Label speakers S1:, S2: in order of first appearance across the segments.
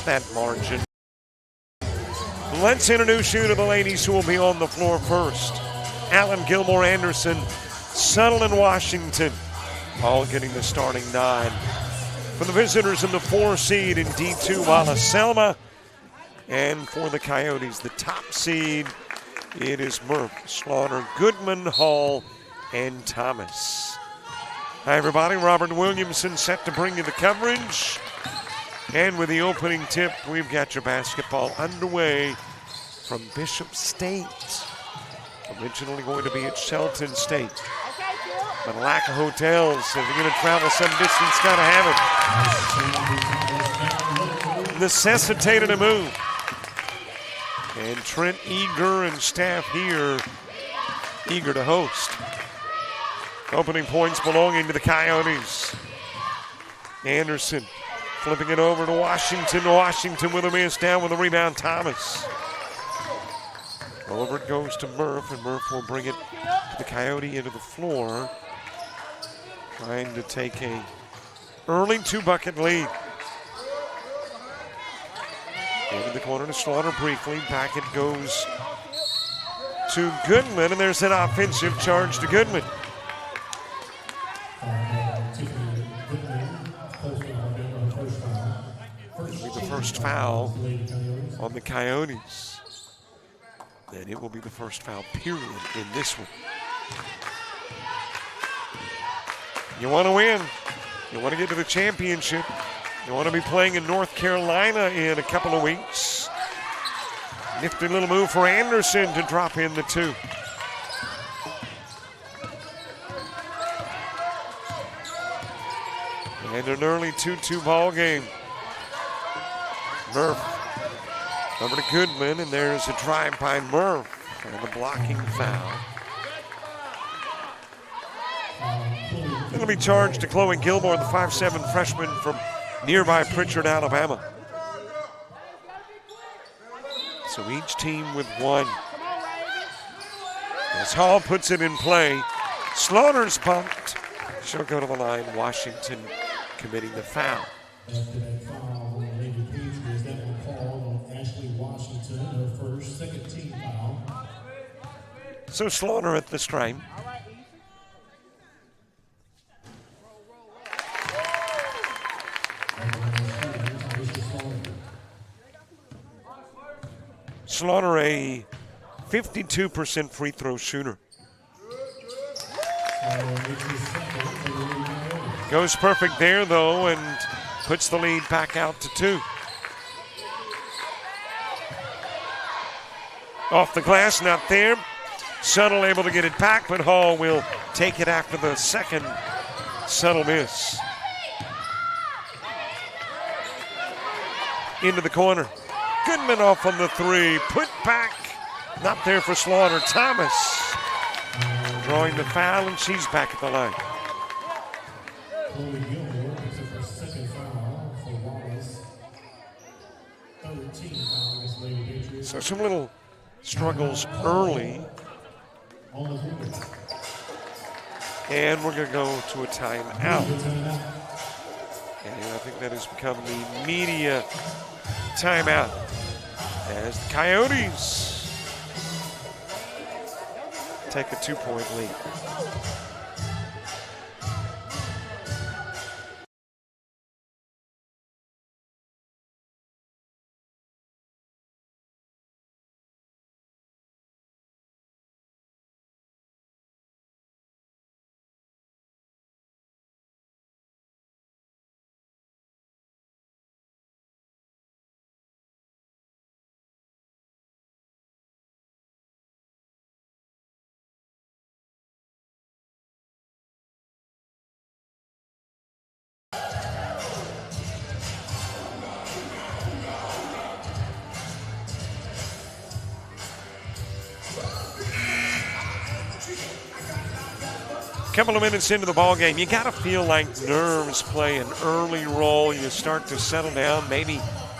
S1: That margin. Let's introduce you to the ladies who will be on the floor first. Allen, Gilmore, Anderson, Sutherland, Washington, all getting the starting 9. For the visitors in the 4 seed in D2, Wallace, Selma. And for the Coyotes, the top seed, it is Murph, Slaughter, Goodman, Hall, and Thomas. Hi, everybody. Robert Williamson set to bring you the coverage. And with the opening tip, we've got your basketball underway from Bishop State. Originally going to be at Shelton State. But lack of hotels, so they're going to travel some distance, got to have it. Necessitated a move. And Trent eager and staff here, eager to host. Opening points belonging to the Coyotes. Anderson flipping it over to Washington. Washington with a miss, down with a rebound, Thomas. Over it goes to Murph, and Murph will bring it to the Coyote into the floor. Trying to take a early 2-bucket lead. Into the corner to Slaughter briefly. Back it goes to Goodman, and there's an offensive charge to Goodman. It'll be the first foul on the Coyotes. And it will be the first foul period in this one. You want to win. You want to get to the championship. You want to be playing in North Carolina in a couple of weeks. Nifty little move for Anderson to drop in the 2. And an early 2-2 ball game. Murph over to Goodman, and there's a drive by Murph and the blocking foul. It'll be charged to Chloe Gilmore, the 5'7" freshman from nearby Pritchard, Alabama. So each team with 1. As Hall puts it in play, Slaughter's pumped. She'll go to the line. Washington committing the foul. So Slaughter at the stripe. Slaughter a 52% free throw shooter. Goes perfect there though and puts the lead back out to 2. Off the glass, not there. Subtle able to get it back, but Hall will take it after the second subtle miss. Into the corner. Goodman off on the 3. Put back. Not there for Slaughter. Thomas drawing the foul, and she's back at the line. So some little struggles early. And we're going to go to a timeout. And I think that has become the media timeout as the Coyotes take a 2-point lead. Couple of minutes into the ball game, you got to feel like nerves play an early role. You start to settle down, maybe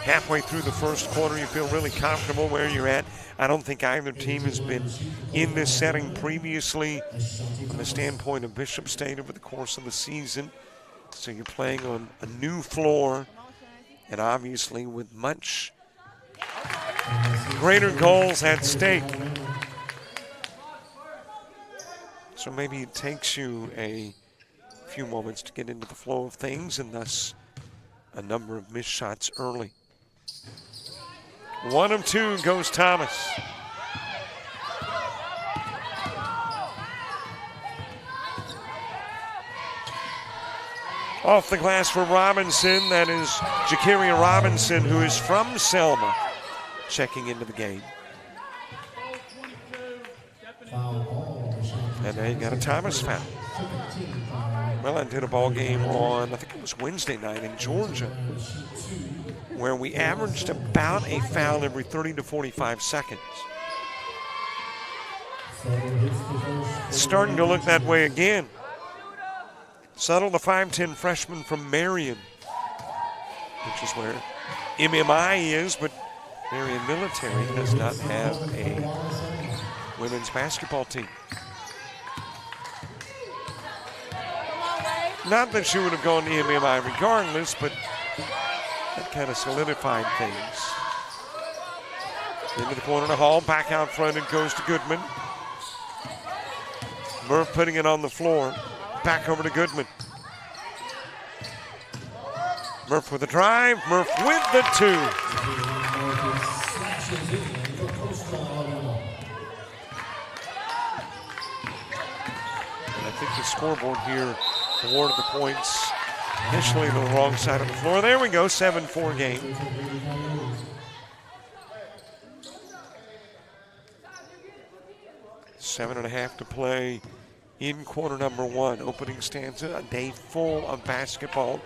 S1: halfway through the first quarter, you feel really comfortable where you're at. I don't think either team has been in this setting previously from the standpoint of Bishop State over the course of the season. So you're playing on a new floor and obviously with much greater goals at stake. So maybe it takes you a few moments to get into the flow of things, and thus a number of missed shots early. 1 of 2 goes Thomas. Off the glass for Robinson. That is Jakiria Robinson, who is from Selma, checking into the game. And they got a Thomas foul. Well, I did a ball game on, I think it was Wednesday night in Georgia, where we averaged about a foul every 30 to 45 seconds. It's starting to look that way again. Settle, the 5'10 freshman from Marion, which is where MMI is, but Marion Military does not have a women's basketball team. Not that she would have gone to MMI regardless, but that kind of solidified things. Into the corner of the hall, back out front, it goes to Goodman. Murph putting it on the floor. Back over to Goodman. Murph with a drive. Murph with the 2. And I think the scoreboard here awarded the points initially to the wrong side of the floor. There we go, 7-4 game. Seven and a half to play in quarter number 1. Opening stanza, a day full of basketball.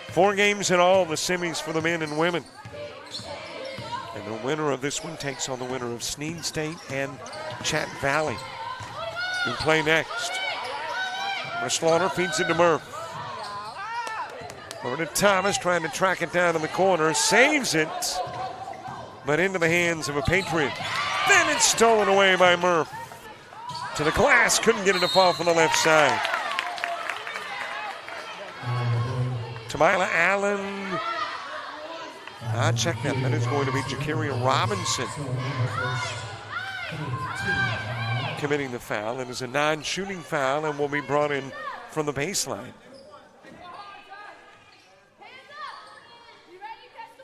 S1: 4 games in all, the semis for the men and women. And the winner of this one takes on the winner of Sneed State and Chat Valley, who play next. Slaughter feeds it to Murph. Over to Thomas, trying to track it down in the corner. Saves it, but into the hands of a Patriot. Then it's stolen away by Murph. To the glass, couldn't get it to fall from the left side. Tamila Allen. Check that. That is going to be Jakiria Robinson committing the foul. It is a non-shooting foul and will be brought in from the baseline.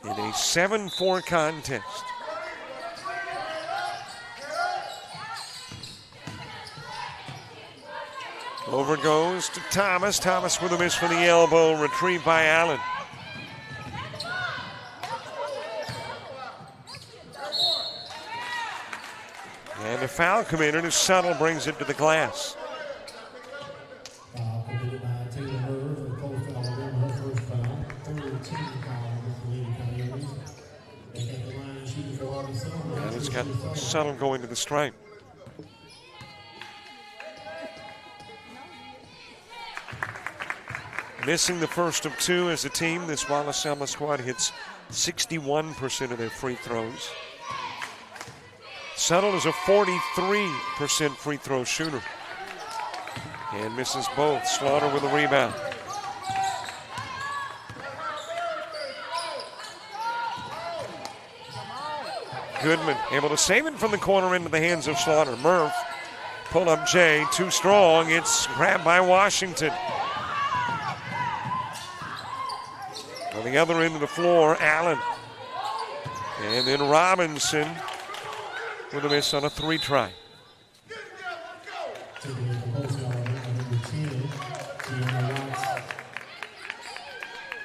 S1: In a 7-4 contest. Over goes to Thomas. Thomas with a miss for the elbow. Retrieved by Allen. And a foul committed as Settle brings it to the glass. And it's got Settle going to the stripe. Missing the first of 2 as a team. This Wallace Selma squad hits 61% of their free throws. Settle is a 43% free throw shooter. And misses both. Slaughter with a rebound. Goodman able to save it from the corner into the hands of Slaughter. Murph, pull up Jay, too strong. It's grabbed by Washington. On the other end of the floor, Allen. And then Robinson with a miss on a 3 try.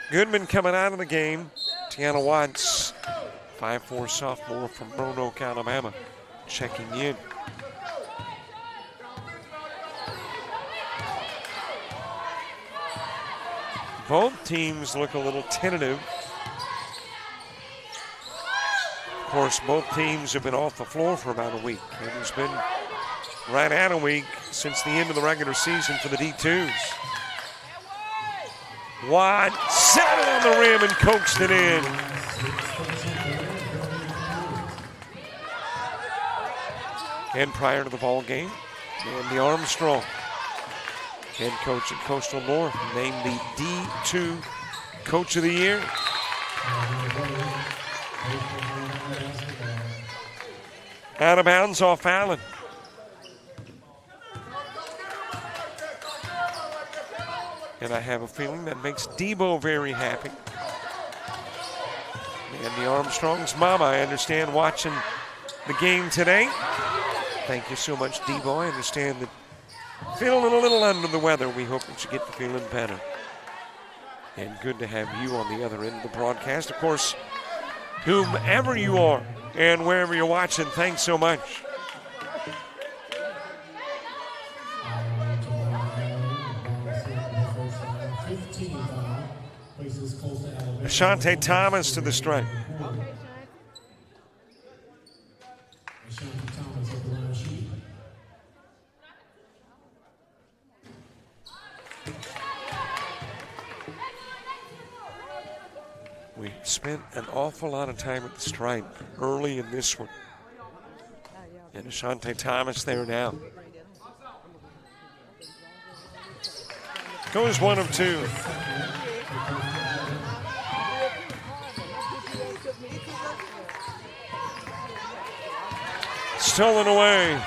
S1: Goodman coming out of the game. Tiana Watts, 5'4" sophomore from Roanoke, Alabama, checking in. Both teams look a little tentative. Of course, both teams have been off the floor for about a week. It has been right at a week since the end of the regular season for the D2s. Watt set it on the rim and coaxed it in. And prior to the ball game, Andy Armstrong, head coach at Coastal North, named the D2 Coach of the Year. Out of bounds off Allen. And I have a feeling that makes Debo very happy. Andy Armstrong's mama, I understand, watching the game today. Thank you so much, Debo. I understand that feeling a little under the weather. We hope that you get to feeling better. And good to have you on the other end of the broadcast. Of course, whomever you are and wherever you're watching, thanks so much. Ashante Thomas to the strike. We spent an awful lot of time at the stripe early in this one. And Ashante Thomas there now. Goes 1 of 2. Stolen away.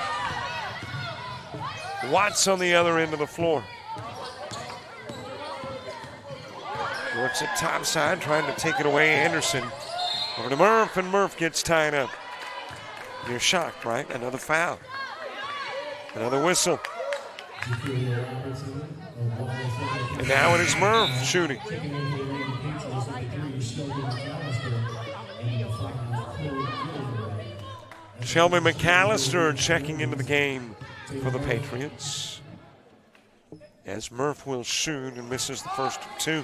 S1: Watts on the other end of the floor. Works it top side, trying to take it away. Anderson over to Murph, and Murph gets tied up. You're shocked, right? Another foul. Another whistle. And now it is Murph shooting. Shelby McAllister checking into the game for the Patriots, as Murph will shoot and misses the first of 2.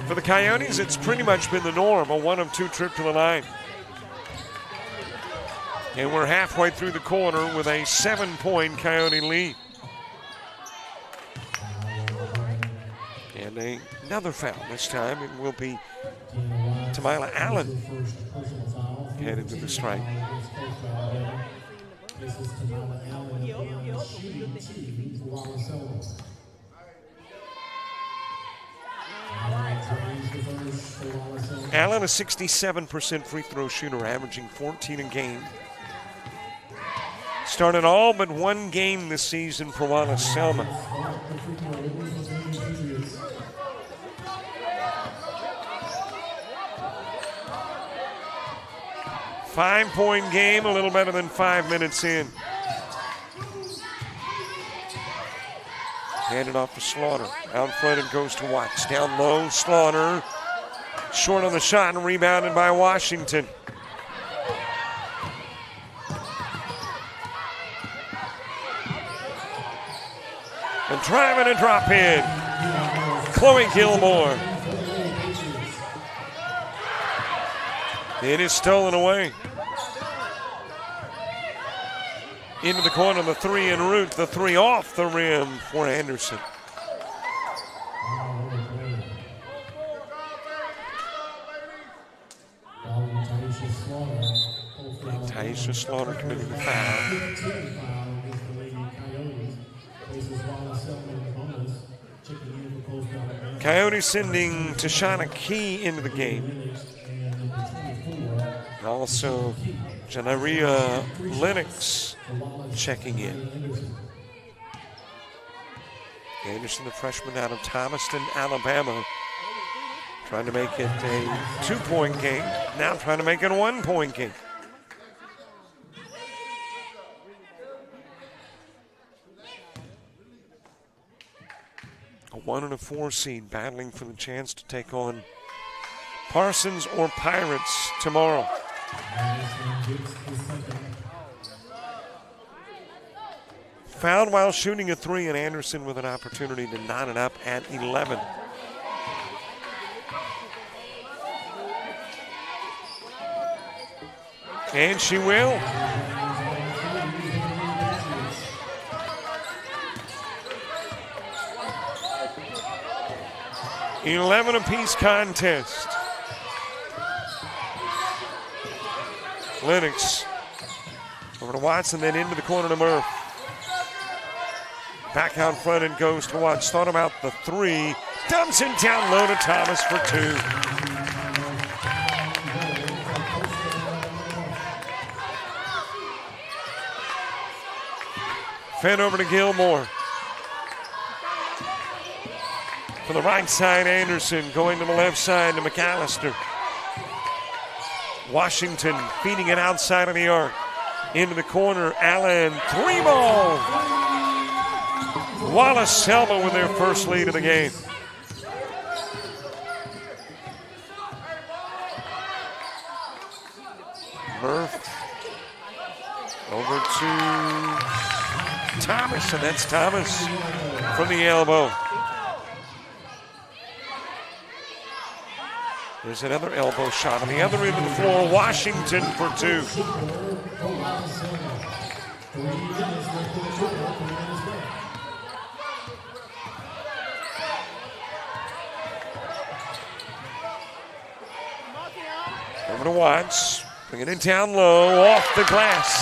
S1: For the Coyotes, it's pretty much been the norm, a 1 of 2 trip to the line. And we're halfway through the quarter with a 7-point Coyote lead. And another foul. This time it will be Tamila Allen headed to the strike. Allen, a 67% free throw shooter, averaging 14 a game. Started all but 1 game this season for Wallace, Selma. Five-point game, a little better than 5 minutes in. Handed off to Slaughter. Out front it goes to Watts. Down low, Slaughter. Short on the shot and rebounded by Washington. And driving a drop in. Chloe Gilmore. It is stolen away. Into the corner, the 3 en route, the 3 off the rim for Anderson. Taisha Slaughter committing the foul. Coyotes sending Tashana Key into the game. Also, Janaria Lennox checking in. Anderson, the freshman out of Thomaston, Alabama, trying to make it a 2-point game. Now trying to make it a 1-point game. A 1 and a 4 seed battling for the chance to take on Parsons or Pirates tomorrow. Fouled while shooting a 3, and Anderson with an opportunity to knot it up at 11. And she will. 11 apiece contest. Lennox over to Watson, then into the corner to Murph. Back out front and goes to Watts. Thought about the three. Dumps it down low to Thomas for two. Fed over to Gilmore. For the right side, Anderson going to the left side to McAllister. Washington feeding it outside of the arc. Into the corner, Allen, three ball. Wallace, Selma with their first lead of the game. Murph over to Thomas, and that's Thomas from the elbow. There's another elbow shot on the other end of the floor. Washington for two. Over to Watts, bringing it down low, off the glass.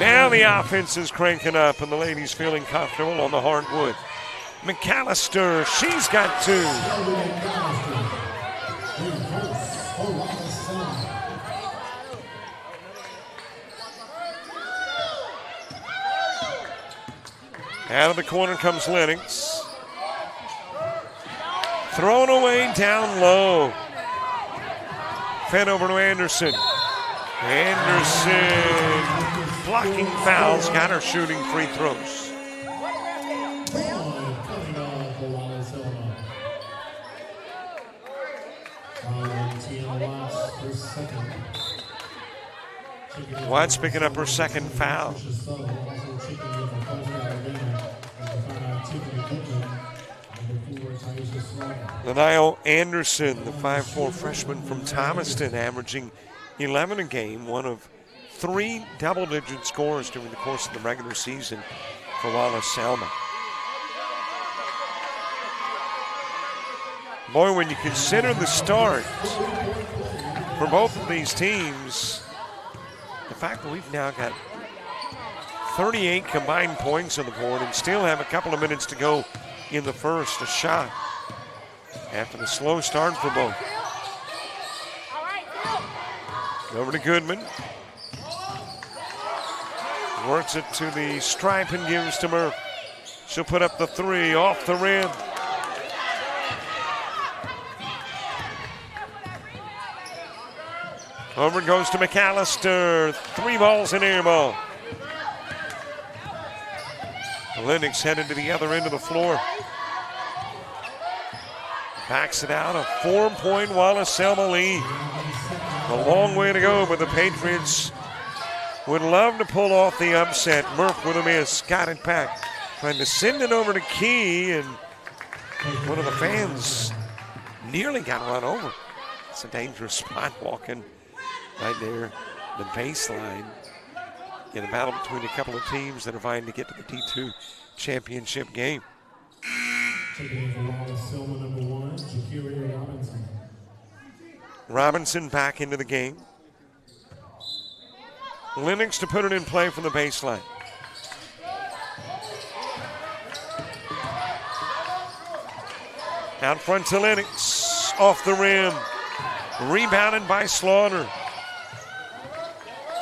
S1: Now the offense is cranking up and the ladies feeling comfortable on the hardwood. McAllister, she's got two. Out of the corner comes Lennox. Thrown away down low. Fed over to Anderson. Anderson blocking fouls, got her shooting free throws. Watts picking up her second foul. Laniel Anderson, the 5'4" freshman from Thomaston, averaging 11 a game, one of 3 double-digit scores during the course of the regular season for Wallace Selma. Boy, when you consider the start for both of these teams, the fact that we've now got 38 combined points on the board and still have a couple of minutes to go in the first, a shot after the slow start for both. Over to Goodman. Works it to the stripe and gives to Murph. She'll put up the three off the rim. Over goes to McAllister. 3 balls and air ball. Lennox headed to the other end of the floor. Backs it out, a 4-point Wallace Selma lead. A long way to go, but the Patriots would love to pull off the upset. Murph with a miss, got it back. Trying to send it over to Key, and one of the fans nearly got run over. It's a dangerous spot walking right there, the baseline, in a battle between a couple of teams that are vying to get to the D2 championship game. Robinson back into the game. Lennox to put it in play from the baseline. Out front to Lennox, off the rim. Rebounded by Slaughter.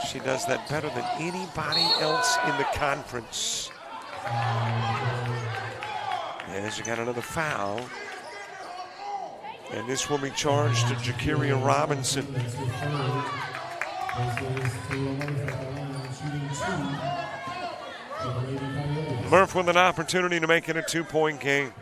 S1: She does that better than anybody else in the conference. As you got another foul. And this will be charged to Jakiria Robinson. Murph with an opportunity to make it a 2-point game.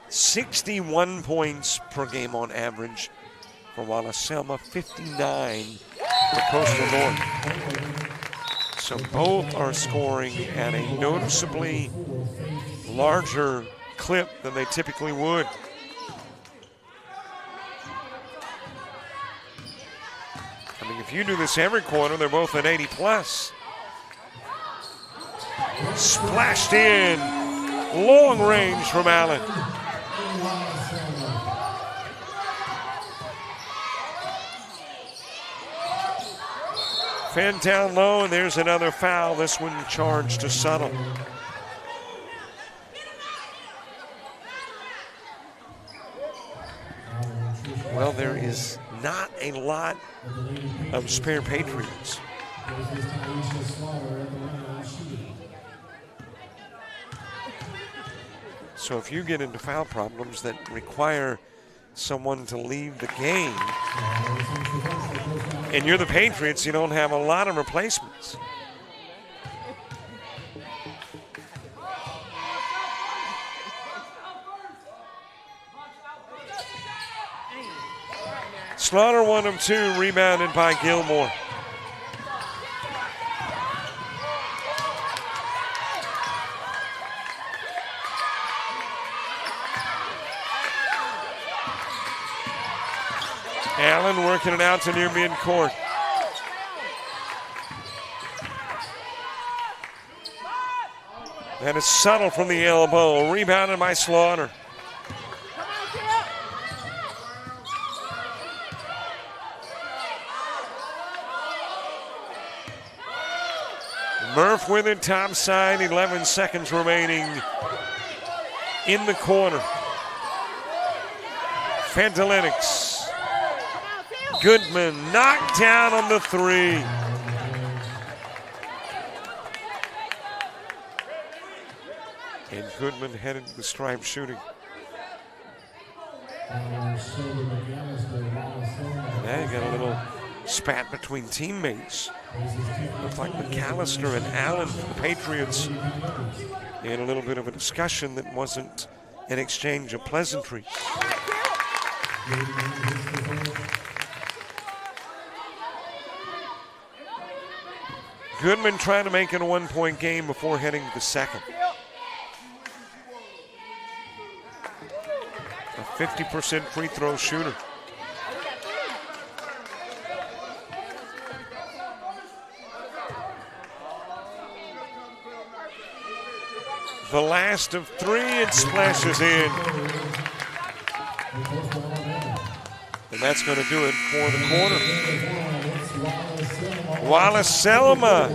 S1: $61 points per game on average for Wallace Selma, 59 for Coastal North. So both are scoring at a noticeably larger clip than they typically would. I mean, if you do this every quarter, they're both at 80 plus. Splashed in. Long range from Allen. Fed down low, and there's another foul. This one charged to Subtle. Well, there is not a lot of spare Patriots. So if you get into foul problems that require someone to leave the game, and you're the Patriots, you don't have a lot of replacements. Slaughter 1 of 2, rebounded by Gilmore. Allen working it out to near midcourt. That is Subtle from the elbow, rebounded by Slaughter. Murph with it, top side, 11 seconds remaining in the corner. Fed to Lennox. Goodman knocked down on the three. And Goodman headed to the stripe shooting. Now you got a little spat between teammates. Looked like McAllister and Allen for the Patriots. They had a little bit of a discussion that wasn't an exchange of pleasantries. Goodman trying to make it a one-point game before heading to the second. A 50% free throw shooter. The last of three, it splashes in. And that's going to do it for the quarter. Wallace Selma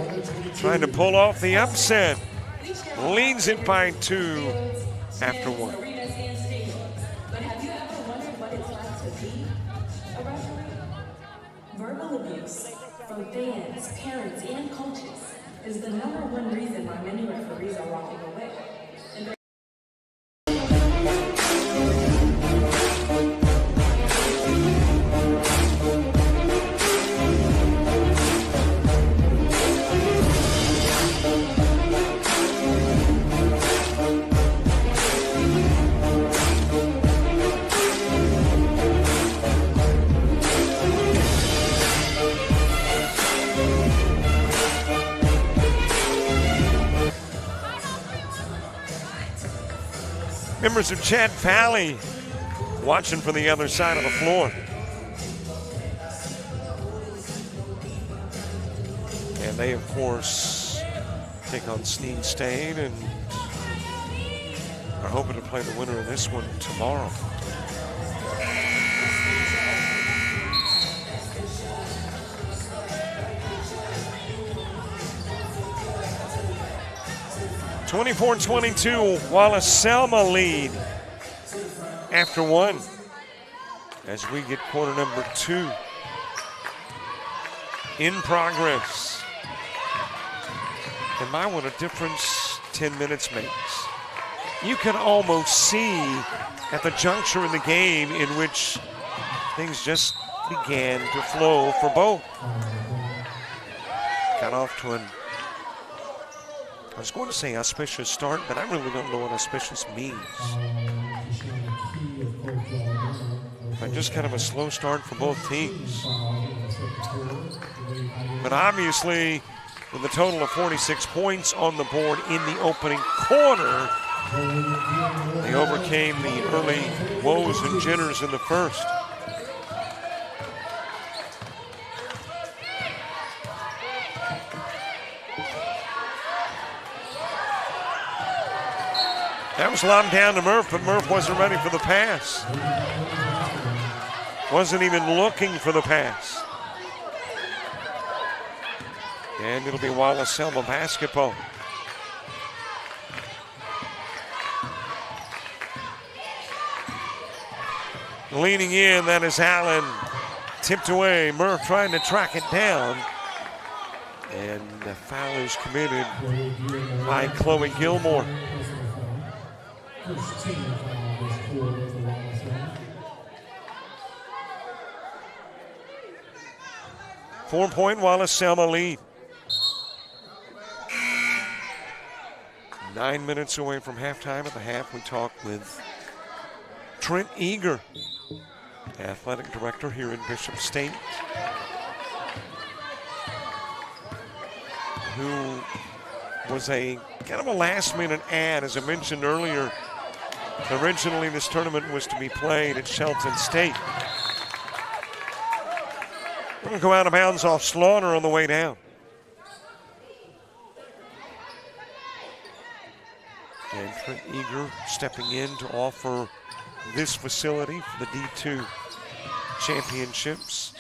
S1: trying to pull off the upset. Leads it by 2 after 1.
S2: Verbal abuse from fans, parents, and coaches is the #1 reason why many referees are walking away.
S1: Members of Chat Valley watching from the other side of the floor. And they, of course, take on Sneed State and are hoping to play the winner of this one tomorrow. (24-22), Wallace Selma lead after 1 as we get quarter number 2 in progress. And my, what a difference 10 minutes makes. You can almost see at the juncture in the game in which things just began to flow for both. Got off to I was going to say auspicious start, but I really don't know what auspicious means. But just kind of a slow start for both teams. But obviously, with a total of 46 points on the board in the opening quarter, they overcame the early woes and jitters in the first. That was lobbed down to Murph, but Murph wasn't ready for the pass. Wasn't even looking for the pass. And it'll be Wallace Selma basketball. Leaning in, that is Allen. Tipped away. Murph trying to track it down. And the foul is committed by Chloe Gilmore. 4-point Wallace Selma lead. 9 minutes away from halftime. At the half, we talk with Trent Eager, athletic director here in Bishop State, who was a kind of a last-minute ad. As I mentioned earlier, originally this tournament was to be played at Shelton State. We're going to go out of bounds off Slaughter on the way down. And Trent Eager stepping in to offer this facility for the D2 championships.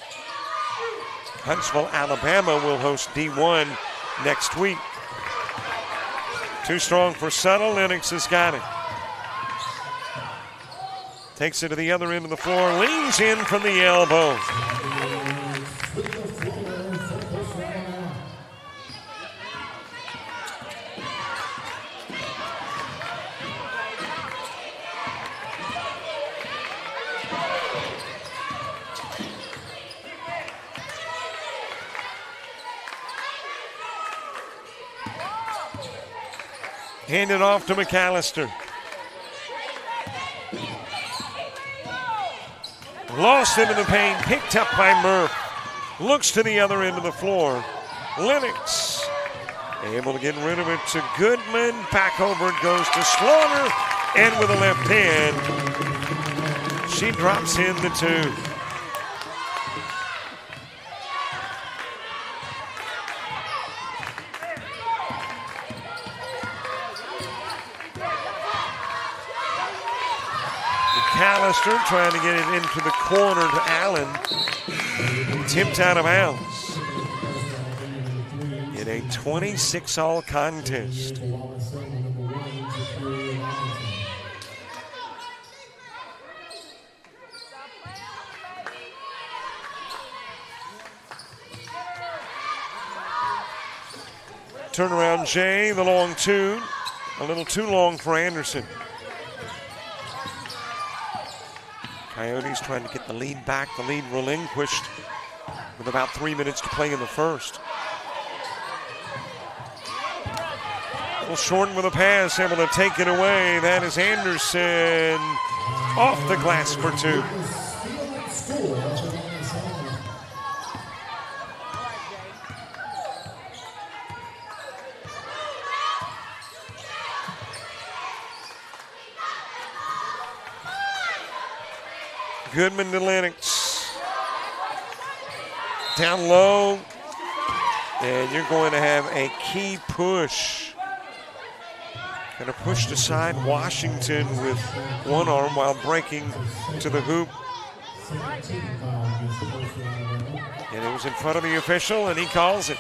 S1: Huntsville, Alabama will host D1 next week. Too strong for Sutter. Lennox has got it. Takes it to the other end of the floor, leans in from the elbow. Handed off to McAllister. Lost into the paint, picked up by Murph. Looks to the other end of the floor. Lennox able to get rid of it to Goodman. Back over it goes to Slaughter. And with a left hand, she drops in the two. McAllister trying to get it into the corner to Allen. Tipped out of bounds. In a 26-all contest. Turnaround Jay, the long two. A little too long for Anderson. Coyotes trying to get the lead back, the lead relinquished with about 3 minutes to play in the first. A little short with a pass, able to take it away. That is Anderson off the glass for two. Goodman to Lennox. Down low. And you're going to have a key push. Going to push aside Washington with one arm while breaking to the hoop. And it was in front of the official, and he calls it.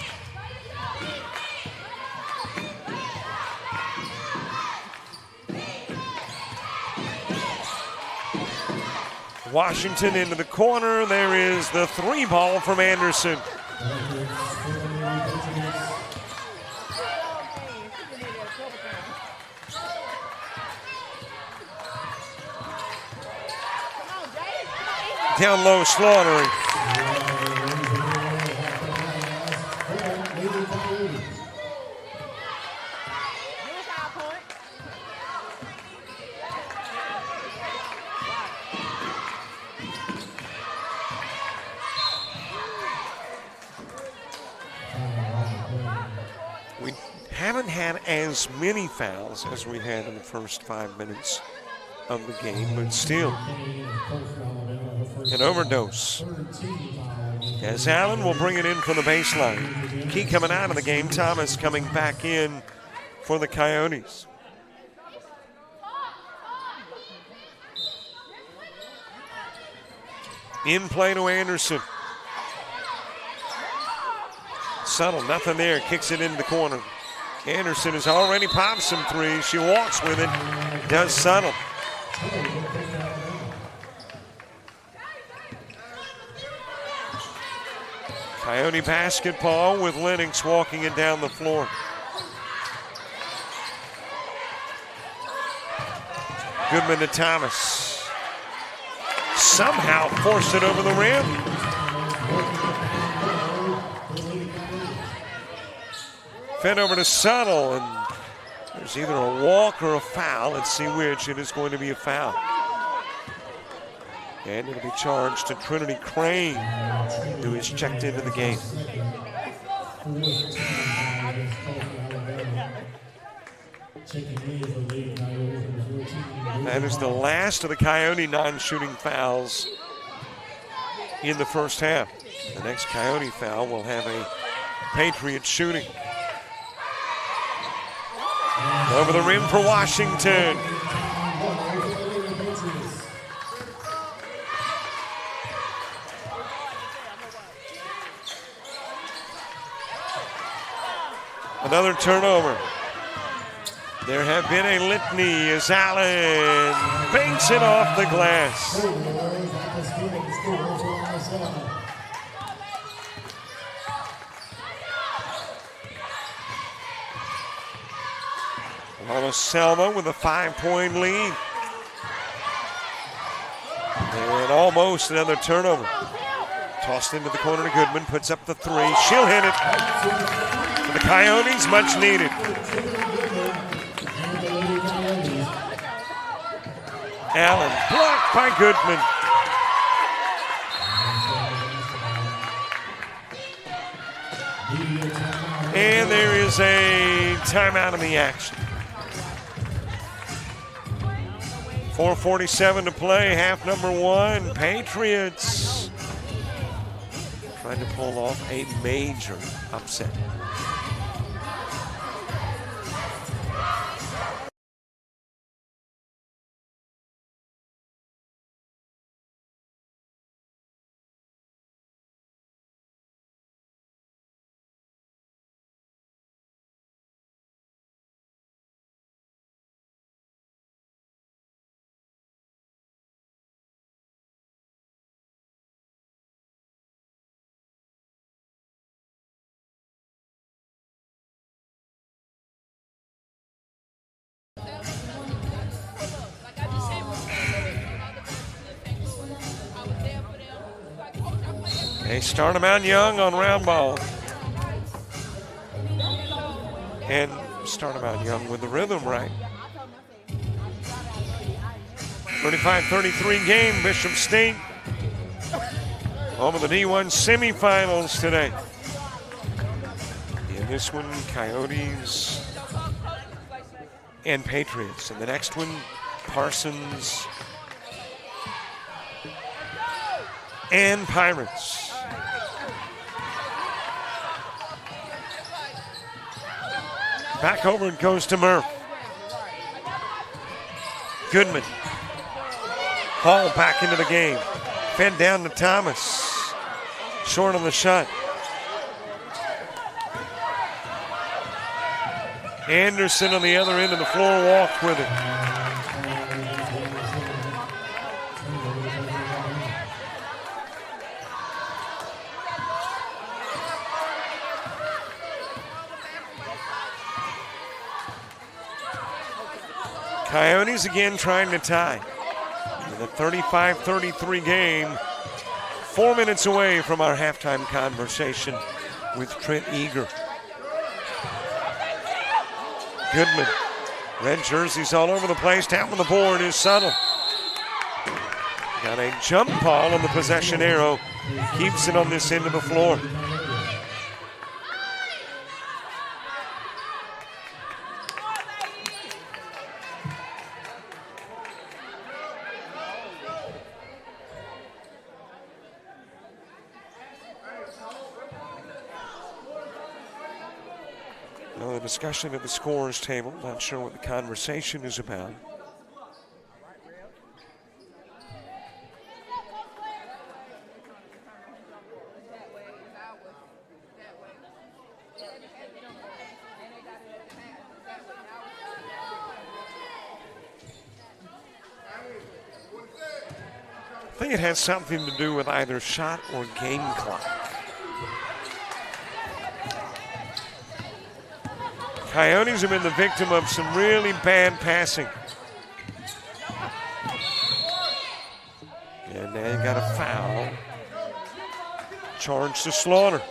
S1: Washington into the corner. There is the three ball from Anderson. Down low, slaughtering. We haven't had as many fouls as we had in the first 5 minutes of the game, but still an overdose. As Allen will bring it in from the baseline. Key coming out of the game. Thomas coming back in for the Coyotes. In play to Anderson. Subtle, nothing there, kicks it into the corner. Anderson has already popped some threes. She walks with it, does Subtle. Coyote basketball with Lennox walking it down the floor. Goodman to Thomas. Somehow forced it over the rim. Fed over to Subtle, and there's either a walk or a foul. Let's see which. It is going to be a foul. And it'll be charged to Trinity Crane, who is checked into the game. That is the last of the Coyote non-shooting fouls in the first half. The next Coyote foul will have a Patriot shooting. Over the rim for Washington. Another turnover. There have been a litany as Allen banks it off the glass. Wallace Selma with a 5-point lead. And almost another turnover. Tossed into the corner to Goodman, puts up the three. She'll hit it. For the Coyotes, much needed. Allen blocked by Goodman. And there is a timeout in the action. 4:47 to play, half number one. Patriots trying to pull off a major upset. They start them out young on round ball. And start them out young with the rhythm right. 35-33 game, Bishop State. Home of the D1 semi-finals today. In this one, Coyotes and Patriots. And the next one, Parsons and Pirates. Back over it goes to Murph. Goodman. Hall back into the game. Fed down to Thomas. Short on the shot. Anderson on the other end of the floor walked with it. Coyotes again trying to tie. In the 35-33 game, 4 minutes away from our halftime conversation with Trent Eager. Goodman, red jerseys all over the place. Down on the board is Subtle. Got a jump ball on the possession arrow. Keeps it on this end of the floor. Another discussion at the scorers table. Not sure what the conversation is about. I think it has something to do with either shot or game clock. Coyotes have been the victim of some really bad passing. And now you got a foul. Charge to Slaughter.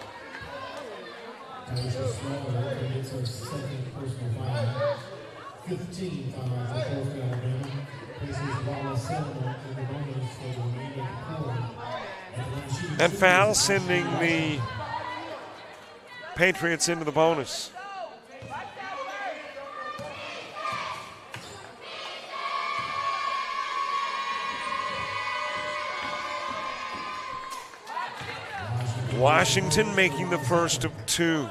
S1: That foul sending the Patriots into the bonus. Washington making the first of two.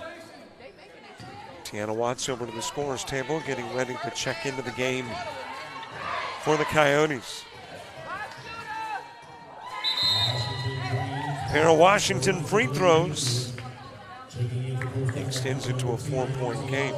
S1: Tiana Watts over to the scorer's table, getting ready to check into the game for the Coyotes. Pair of Washington free throws extends it to a 4-point game.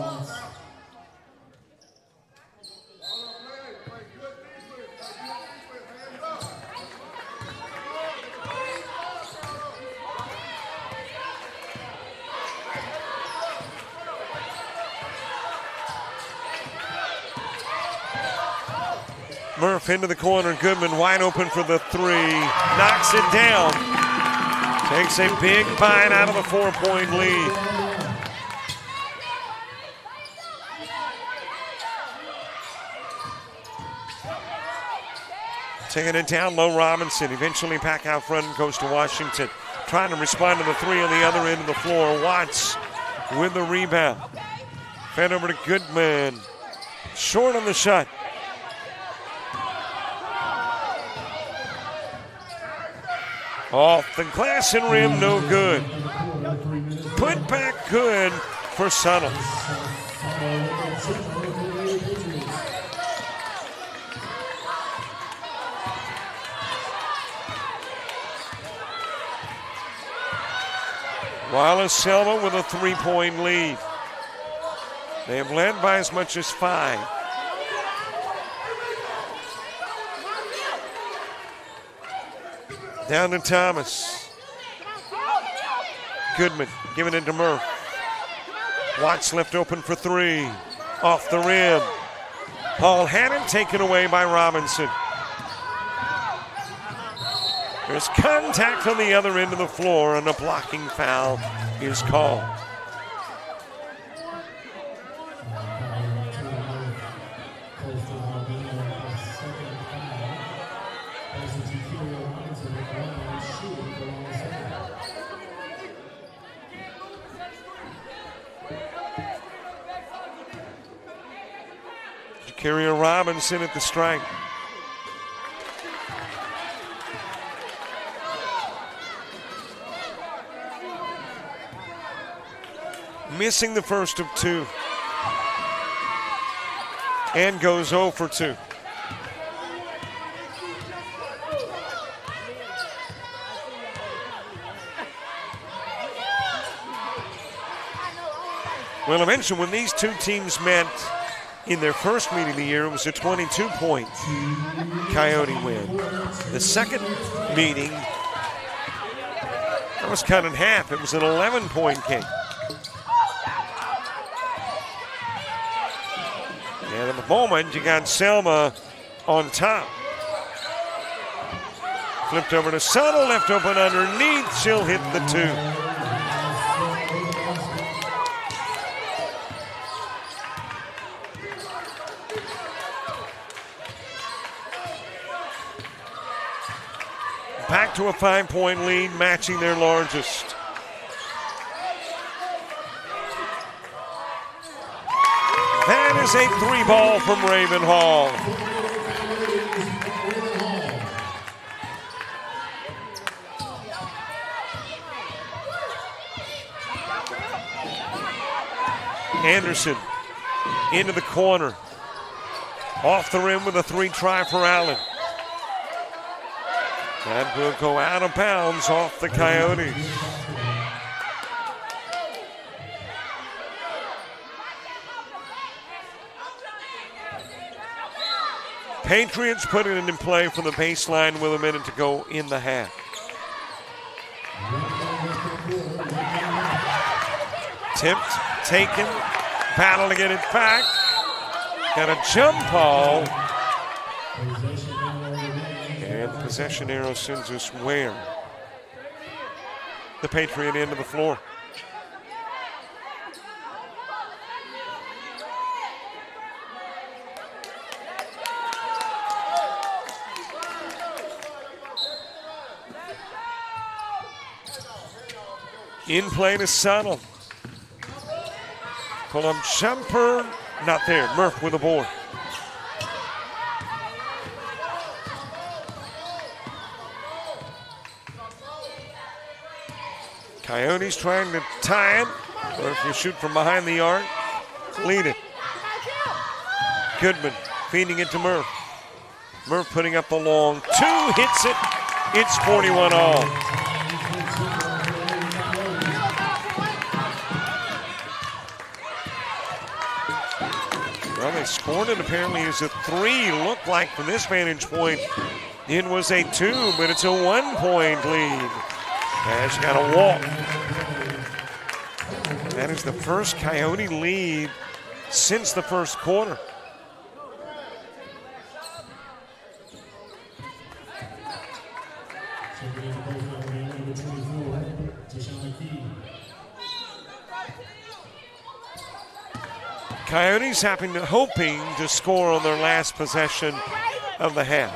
S1: Murph into the corner. Goodman wide open for the three. Knocks it down. Takes a big bite out of a 4-point lead. Taking it down low, Robinson. Eventually back out front and goes to Washington. Trying to respond to the three on the other end of the floor. Watts with the rebound. Fed over to Goodman. Short on the shot. Off the glass and rim, no good. Put back good for Subtle. Wallace Selma with a 3-point lead. They have led by as much as 5. Down to Thomas. Goodman giving it to Murph. Watts left open for 3. Off the rim. Paul Hannon taken away by Robinson. There's contact on the other end of the floor and a blocking foul is called. Carrier Robinson at the strike. Missing the first of 2. And goes 0 for 2. Well, I mentioned when these two teams met in their first meeting of the year, it was a 22-point Coyote win. The second meeting, that was cut in half. It was an 11-point game. And at the moment, you got Selma on top. Flipped over to Subtle, left open underneath. She'll hit the 2. Back to a 5-point lead, matching their largest. That is a 3-ball from Raven Hall. Anderson into the corner. Off the rim with a 3 try for Allen. That will go out of bounds off the Coyotes. Patriots put it in play from the baseline with a minute to go in the half. Tipped, taken, battle to get it back. Got a jump ball. And the possession arrow sends us where? The Patriot end of the floor. In play to Settle. Pull-up jumper, not there. Murph with a board. Coyotes trying to tie it, or if you shoot from behind the arc, lead it. Goodman feeding it to Murph. Murph putting up the long two, hits it. It's 41 all. Well, they scored it apparently as a 3. Looked like from this vantage point it was a 2, but it's a 1-point lead. Cash got a walk. That is the first Coyote lead since the first quarter. Coyotes hoping to score on their last possession of the half.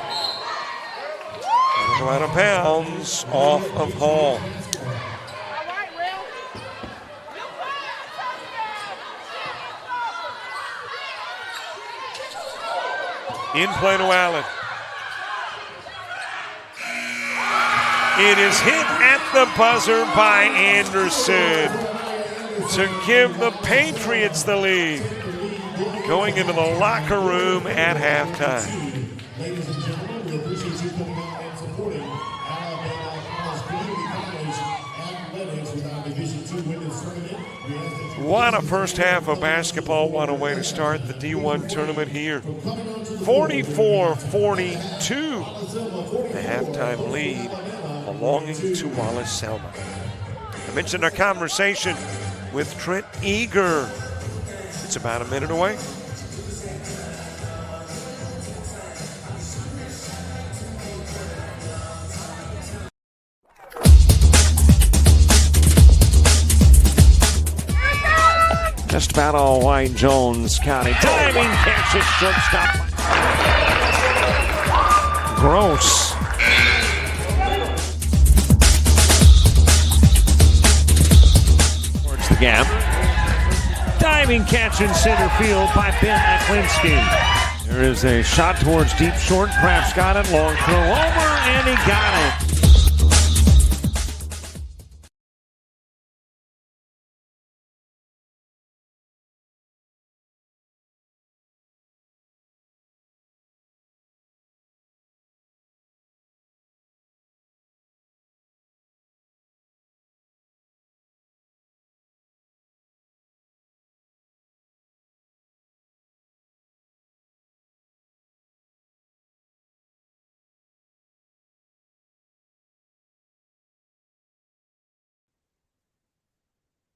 S1: Go out of bounds off of Hall. In play to Allen. It is hit at the buzzer by Anderson to give the Patriots the lead. Going into the locker room at halftime.
S3: Ladies and gentlemen, we appreciate you coming out and supporting Alabama Community College Athletics with our Division II Women's Tournament.
S1: What a first half of basketball. What a way to start the D1 tournament here. 44-42. The halftime lead belonging to Wallace Selma. I mentioned our conversation with Trent Eager. It's about a minute away. Just about all White Jones County. Diving catches shortstop. Gross. Towards the gap. Diving catch in center field by Ben Aklinski. There is a shot towards deep short. Kraft's got it. Long throw over, and he got it.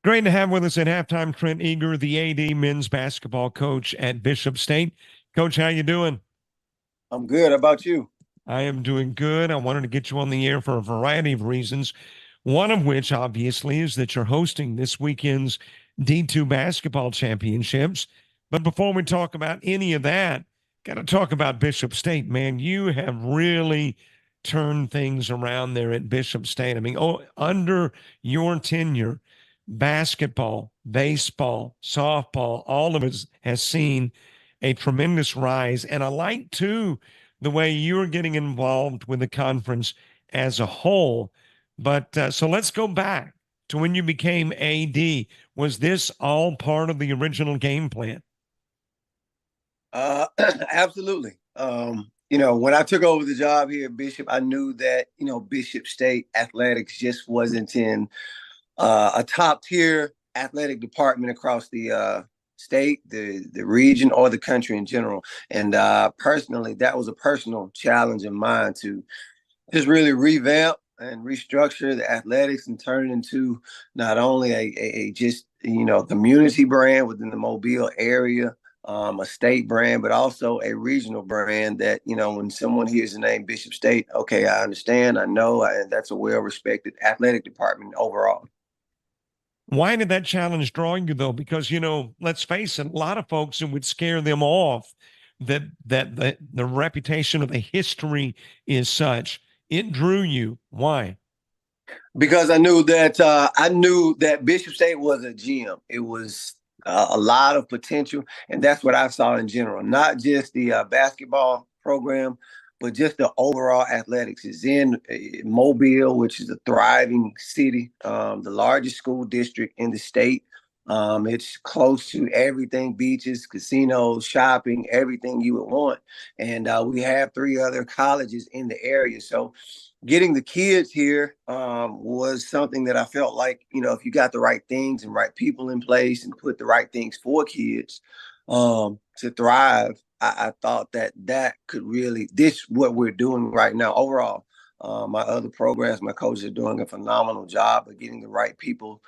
S1: Great to have with us at halftime Trent Eager, the AD men's basketball coach at Bishop State. Coach, how you doing?
S4: I'm good. How about you?
S1: I am doing good. I wanted to get you on the air for a variety of reasons. One of which, obviously, is that you're hosting this weekend's D2 basketball championships. But before we talk about any of that, got to talk about Bishop State, man. You have really turned things around there at Bishop State. I mean, under your tenure, basketball, baseball, softball, all of it has seen a tremendous rise. And I like, too, the way you're getting involved with the conference as a whole. But so let's go back to when you became AD. Was this all part of the original game plan?
S4: Absolutely. When I took over the job here at Bishop, I knew that, Bishop State athletics just wasn't in a top tier athletic department across the state, the region, or the country in general. And personally, that was a personal challenge of mine to just really revamp and restructure the athletics and turn it into not only a just community brand within the Mobile area, a state brand, but also a regional brand that, when someone hears the name Bishop State, okay, I understand, I know, and that's a well-respected athletic department overall.
S1: Why did that challenge draw you though? Because, let's face it, a lot of folks, it would scare them off that the reputation of the history is such. It drew you. Why?
S4: Because I knew that Bishop State was a gym. It was a lot of potential, and that's what I saw in general. Not just the basketball program, but just the overall athletics. Is in Mobile, which is a thriving city, the largest school district in the state. It's close to everything: beaches, casinos, shopping, everything you would want. And we have 3 other colleges in the area, so getting the kids here was something that I felt like, if you got the right things and right people in place and put the right things for kids to thrive, I thought that could really, this what we're doing right now overall. My other programs, my coaches are doing a phenomenal job of getting the right people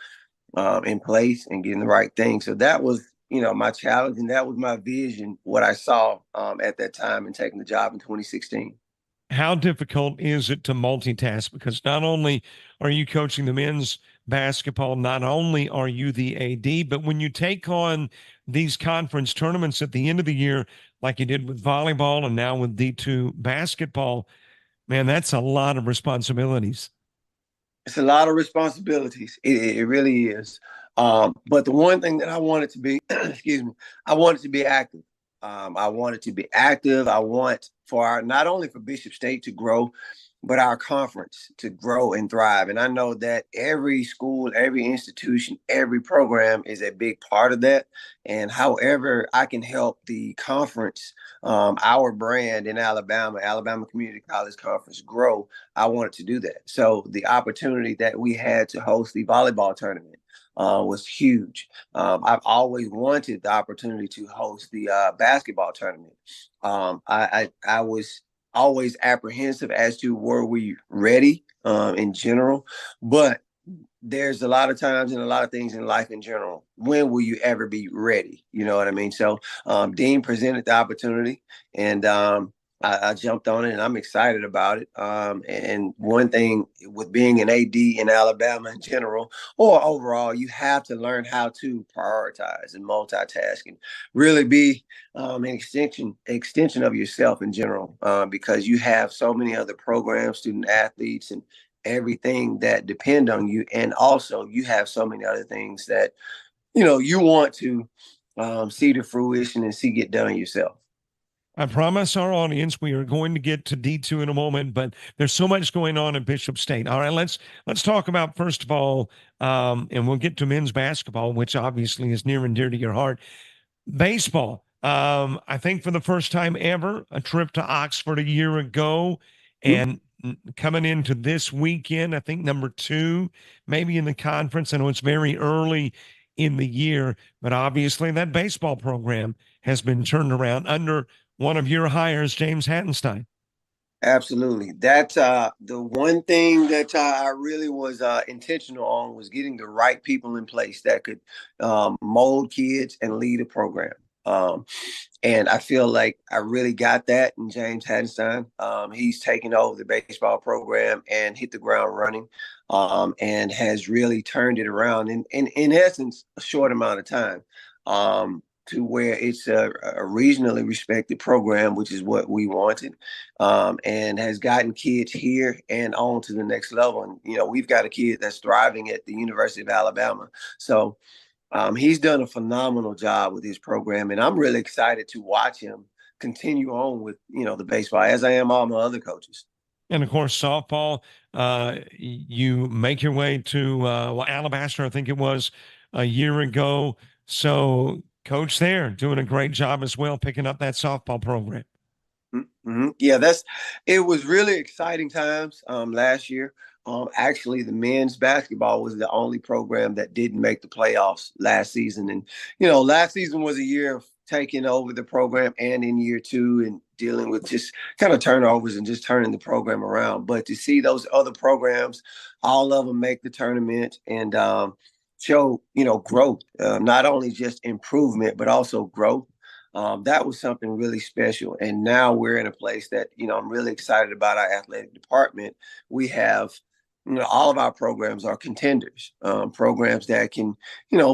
S4: in place and getting the right things. So that was, my challenge, and that was my vision, what I saw at that time and taking the job in 2016.
S1: How difficult is it to multitask? Because not only are you coaching the men's basketball, not only are you the AD, but when you take on these conference tournaments at the end of the year, like you did with volleyball and now with D2 basketball, man, that's a lot of responsibilities.
S4: It's a lot of responsibilities. It really is. But the one thing that I wanted to be, excuse me, I wanted to be active. I wanted to be active. I want not only for Bishop State to grow, but our conference to grow and thrive. And I know that every school, every institution, every program is a big part of that. And however I can help the conference, our brand in Alabama Community College Conference, grow, I wanted to do that. So the opportunity that we had to host the volleyball tournament was huge. I've always wanted the opportunity to host the basketball tournament. I was always apprehensive as to were we ready in general, but there's a lot of times and a lot of things in life in general. When will you ever be ready? You know what I mean? So Dean presented the opportunity, and I jumped on it, and I'm excited about it. And one thing with being an AD in Alabama in general, or overall, you have to learn how to prioritize and multitask and really be an extension of yourself in general, because you have so many other programs, student athletes, and everything that depend on you. And also you have so many other things that, you want to see to fruition and see get done yourself.
S1: I promise our audience we are going to get to D2 in a moment, but there's so much going on at Bishop State. All right, let's talk about, first of all, and we'll get to men's basketball, which obviously is near and dear to your heart. Baseball. I think for the first time ever, a trip to Oxford a year ago, and coming into this weekend, I think number 2, maybe in the conference. I know it's very early in the year, but obviously that baseball program has been turned around under one of your hires, James Hattenstein.
S4: Absolutely. That's the one thing that I really was intentional on, was getting the right people in place that could mold kids and lead a program. And I feel like I really got that in James Hattenstein. He's taken over the baseball program and hit the ground running, and has really turned it around in essence, a short amount of time. To where it's a regionally respected program, which is what we wanted, and has gotten kids here and on to the next level. And, we've got a kid that's thriving at the University of Alabama. So he's done a phenomenal job with his program, and I'm really excited to watch him continue on with, the baseball, as I am all my other coaches.
S1: And of course, softball, you make your way to Alabaster, I think it was a year ago. So coach there doing a great job as well, picking up that softball program.
S4: Mm-hmm. Yeah, it was really exciting times last year. Actually, the men's basketball was the only program that didn't make the playoffs last season. And, last season was a year of taking over the program, and in year two and dealing with just kind of turnovers and just turning the program around. But to see those other programs, all of them make the tournament and show, growth, not only just improvement, but also growth. That was something really special. And now we're in a place that, I'm really excited about our athletic department. We have, all of our programs are contenders, programs that can,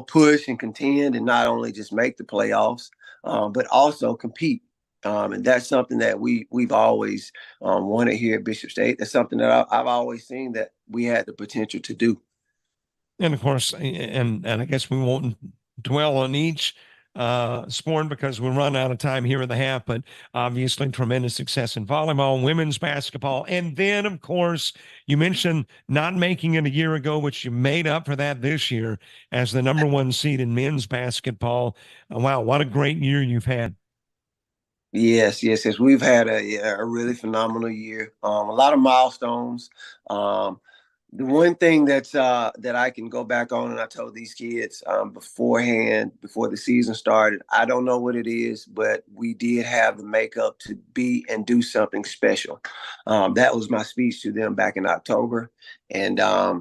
S4: push and contend and not only just make the playoffs, but also compete. And that's something that we've always wanted here at Bishop State. That's something that I've always seen that we had the potential to do.
S1: And of course, and I guess we won't dwell on each sport because we'll run out of time here at the half, but obviously tremendous success in volleyball, women's basketball. And then, of course, you mentioned not making it a year ago, which you made up for that this year as the number one seed in men's basketball. Wow, what a great year you've had.
S4: Yes. We've had a really phenomenal year. A lot of milestones. The one thing that I can go back on, and I told these kids beforehand, before the season started, I don't know what it is, but we did have the makeup to be and do something special. That was my speech to them back in October, and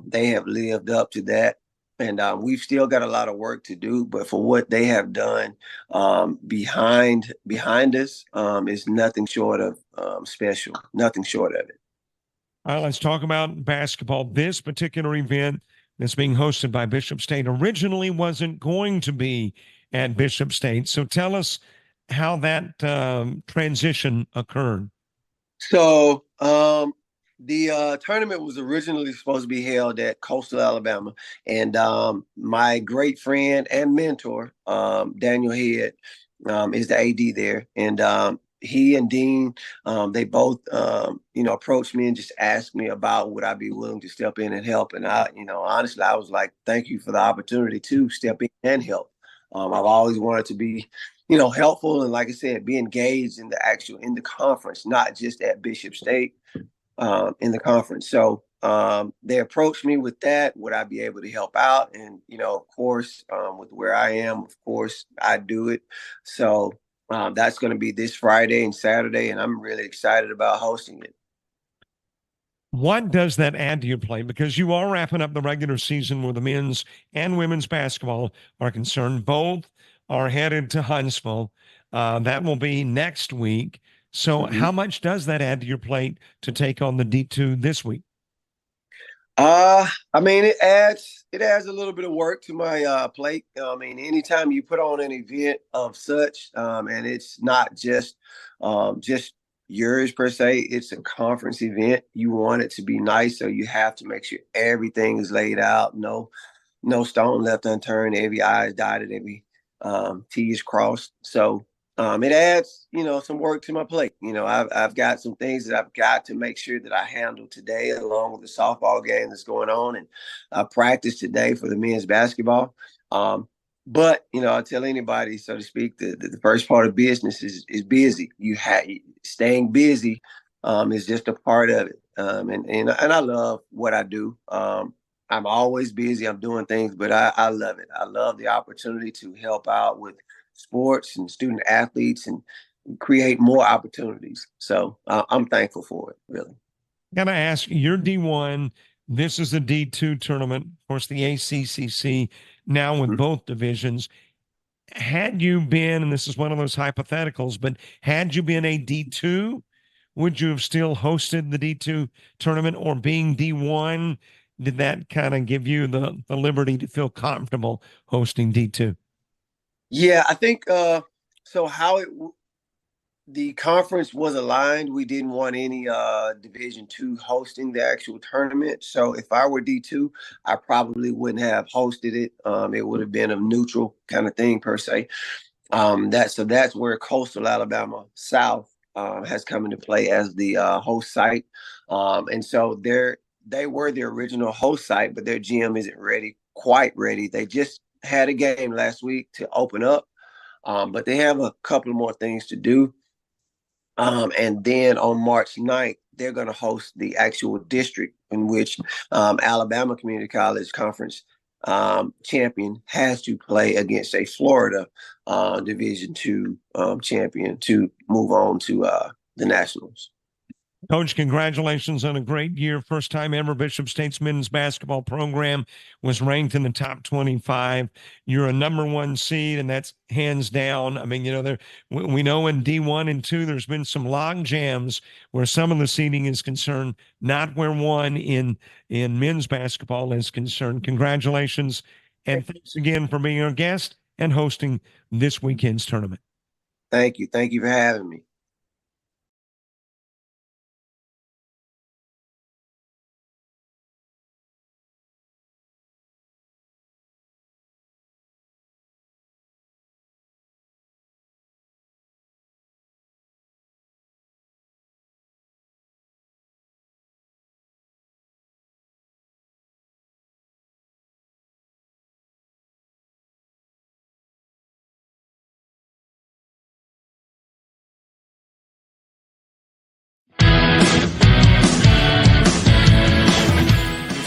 S4: they have lived up to that. And we've still got a lot of work to do, but for what they have done behind us is nothing short of special, nothing short of it.
S1: All right, let's talk about basketball. This particular event that's being hosted by Bishop State originally wasn't going to be at Bishop State. So tell us how that transition occurred.
S4: So the tournament was originally supposed to be held at Coastal Alabama. And my great friend and mentor, Daniel Head, is the AD there. And he and Dean, they both, approached me and just asked me about would I be willing to step in and help. And I, honestly, I was like, thank you for the opportunity to step in and help. I've always wanted to be, helpful. And like I said, be engaged in the conference, not just at Bishop State, in the conference. So they approached me with that. Would I be able to help out? And, of course, with where I am, of course, I do it. So that's going to be this Friday and Saturday, and I'm really excited about hosting it.
S1: What does that add to your play? Because you are wrapping up the regular season where the men's and women's basketball are concerned. Both are headed to Huntsville. That will be next week. So how much does that add to your plate to take on the D2 this week?
S4: It adds a little bit of work to my plate. Anytime you put on an event of such, and it's not just yours per se, it's a conference event. You want it to be nice, so you have to make sure everything is laid out. No stone left unturned. Every I is dotted, every T is crossed. So it adds, some work to my plate. I've got some things that I've got to make sure that I handle today, along with the softball game that's going on, and I practice today for the men's basketball. But I tell anybody, so to speak, the first part of business is busy. Staying busy is just a part of it. And I love what I do. I'm always busy. I'm doing things, but I love it. I love the opportunity to help out with sports and student athletes and create more opportunities. So I'm thankful for it, really.
S1: Got to ask, you're D1. This is the D2 tournament. Of course, the ACCC now with both divisions. Had you been, and this is one of those hypotheticals, but had you been a D2, would you have still hosted the D2 tournament, or being D1, did that kind of give you the liberty to feel comfortable hosting D2?
S4: Yeah, I think so. The conference was aligned. We didn't want any Division II hosting the actual tournament. So if I were D2, I probably wouldn't have hosted it. It would have been a neutral kind of thing per se. That's where Coastal Alabama South has come into play as the host site. And so they were the original host site, but their gym isn't quite ready. They just had a game last week to open up, but they have a couple more things to do. And then on March 9th, they're going to host the actual district in which Alabama Community College Conference champion has to play against a Florida Division II champion to move on to the Nationals.
S1: Coach, congratulations on a great year. First time ever Bishop State's men's basketball program was ranked in the top 25. You're a number 1 seed, and that's hands down. I mean, we know in D1 and 2 there's been some log jams where some of the seeding is concerned, not where one in men's basketball is concerned. Congratulations, and thanks again for being our guest and hosting this weekend's tournament.
S4: Thank you. Thank you for having me.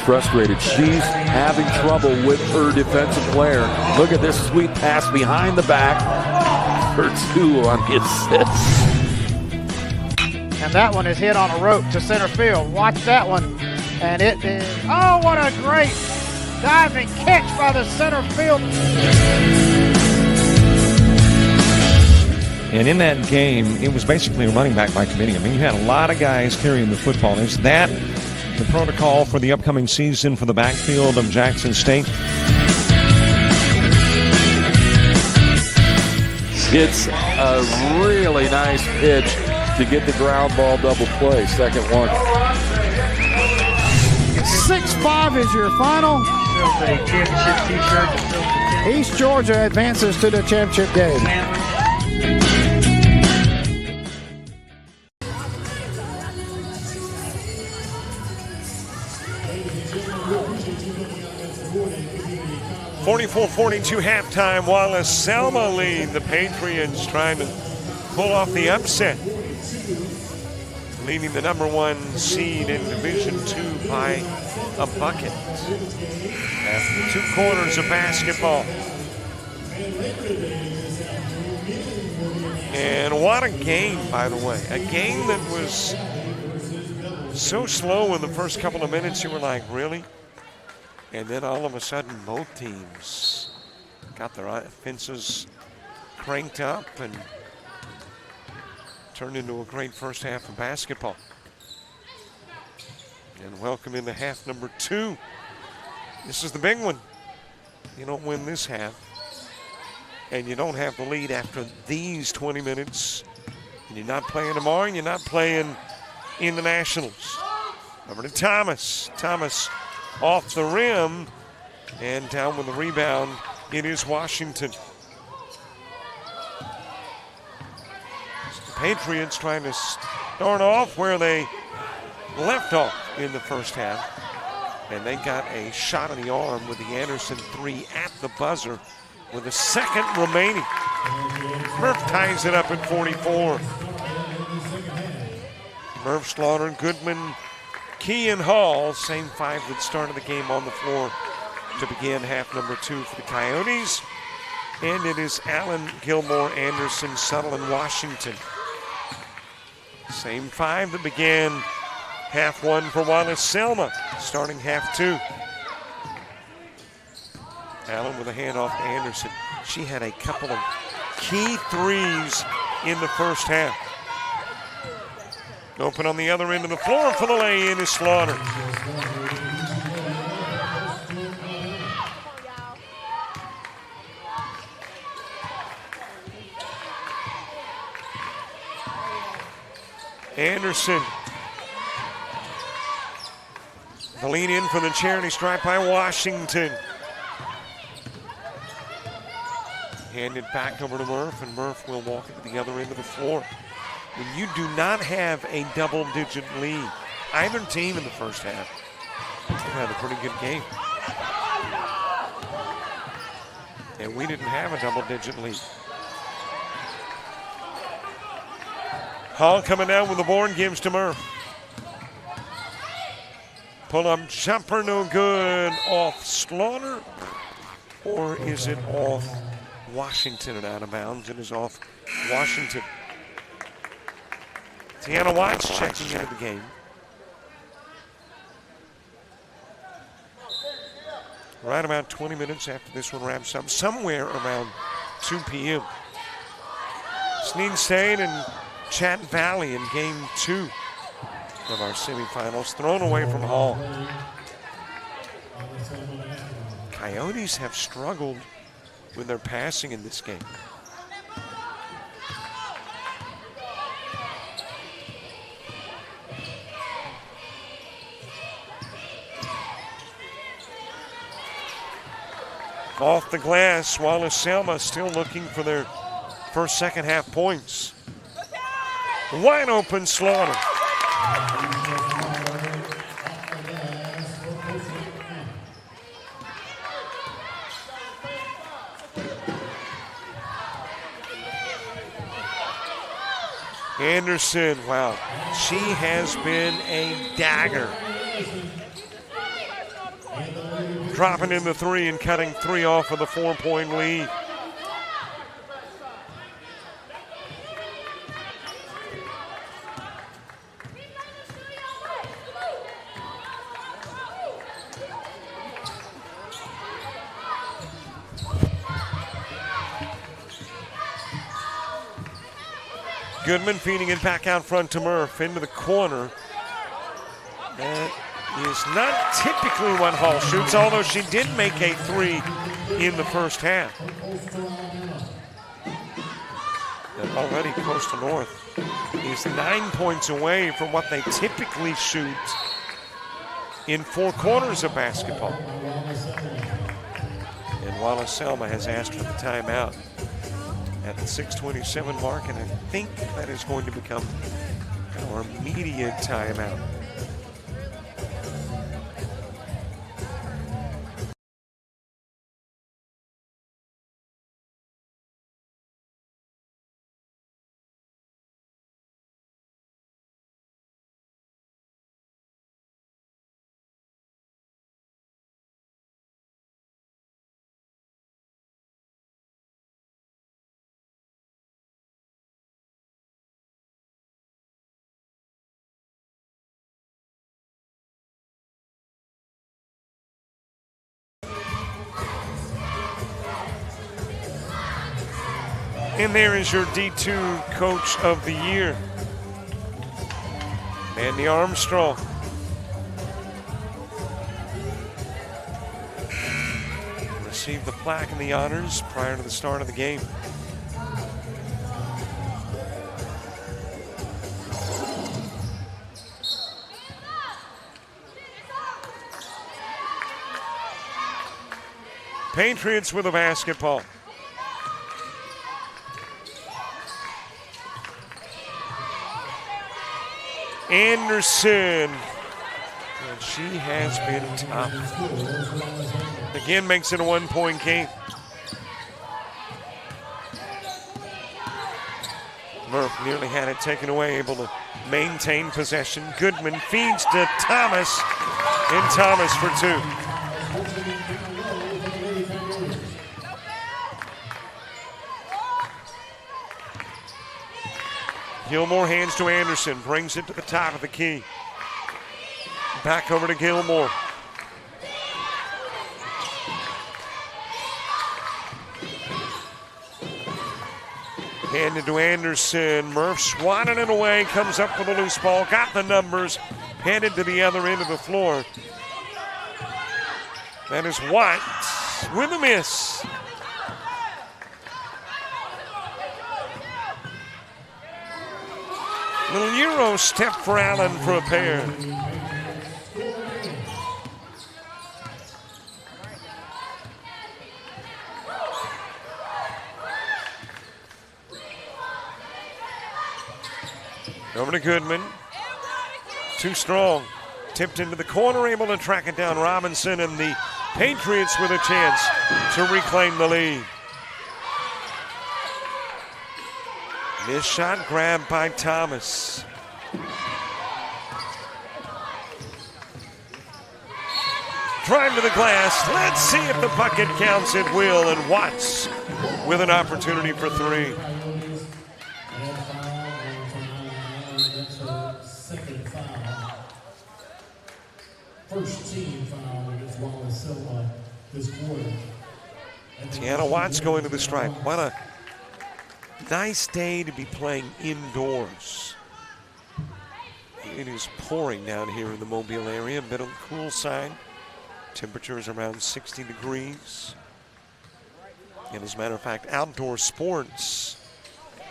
S5: Frustrated. She's having trouble with her defensive player. Look at this sweet pass behind the back for 2 on the assist.
S6: And that one is hit on a rope to center field. Watch that one. And it is, oh, what a great diving catch by the center field.
S1: And in that game, it was basically a running back by committee. I mean, you had a lot of guys carrying the football. Is that the protocol for the upcoming season for the backfield of Jackson State?
S5: It's a really nice pitch to get the ground ball double play. Second one.
S6: 6-5 is your final. East Georgia advances to the championship game.
S1: (44-42) halftime. Wallace, Selma lead. The Patriots trying to pull off the upset, leading the number 1 seed in Division II by a bucket after 2 quarters of basketball. And what a game, by the way. A game that was so slow in the first couple of minutes, you were like, really? And then all of a sudden, both teams got their offenses cranked up and turned into a great first half of basketball. And welcome into half number 2. This is the big one. You don't win this half, and you don't have the lead after these 20 minutes, and you're not playing tomorrow, and you're not playing in the Nationals. Over to Thomas. Thomas off the rim, and down with the rebound, it is Washington. The Patriots trying to start off where they left off in the first half, and they got a shot in the arm with the Anderson 3 at the buzzer with a second remaining. Murph ties it up at 44. Murph, Slaughter, Goodman, Key, and Hall, same 5 that started the game on the floor to begin half number 2 for the Coyotes. And it is Allen, Gilmore, Anderson, Suttle, and Washington. Same 5 that began half 1 for Wallace, Selma, starting half 2. Allen with a handoff to Anderson. She had a couple of key threes in the first half. Open on the other end of the floor for the lay-in is Slaughter. Anderson. The lean in for the charity stripe by Washington. Handed back over to Murph, and Murph will walk it to the other end of the floor. When you do not have a double-digit lead, either team in the first half had a pretty good game. And we didn't have a double-digit lead. Hall coming down with the board, gives to Murph. Pull-up jumper, no good. Off Slaughter, or is it off Washington and out of bounds? It is off Washington. Tiana Watts checking into the game. Right about 20 minutes after this one wraps up, somewhere around 2 p.m. Sneed State and Chat Valley in game 2 of our semifinals, thrown away from Hall. Coyotes have struggled with their passing in this game. Off the glass, Wallace Selma still looking for their first second half points. Wide open Slaughter. Anderson, wow, she has been a dagger. Dropping in the 3 and cutting 3 off of the 4-point lead. Goodman feeding it back out front to Murph into the corner. That is not typically what Hall shoots, although she did make a 3 in the first half. And already Coastal North is 9 points away from what they typically shoot in 4 quarters of basketball. And Wallace Selma has asked for the timeout at the 6:27 mark, and I think that is going to become our immediate timeout. And there is your D2 Coach of the Year, Mandy Armstrong. Received the plaque and the honors prior to the start of the game. Patriots with a basketball. Anderson, and she has been tough. Again, makes it a 1-point game. Murph nearly had it taken away, able to maintain possession. Goodman feeds to Thomas, and Thomas for 2. Gilmore hands to Anderson, brings it to the top of the key. Back over to Gilmore. Handed to Anderson. Murph swatting it away, comes up with a loose ball, got the numbers, headed to the other end of the floor. That is Watts with a miss. Little Euro step for Allen for a pair. Over to Goodman. Too strong. Tipped into the corner, able to track it down. Robinson, and the Patriots with a chance to reclaim the lead. Missed shot grabbed by Thomas. Drive to the glass. Let's see if the bucket counts. It will. And Watts with an opportunity for three.
S3: Second foul. First team foul against Wallace Selma this quarter.
S1: Tiana Watts going to the stripe. What a nice day to be playing indoors. It is pouring down here in the Mobile area, a bit on the cool side. Temperatures around 60 degrees. And as a matter of fact, outdoor sports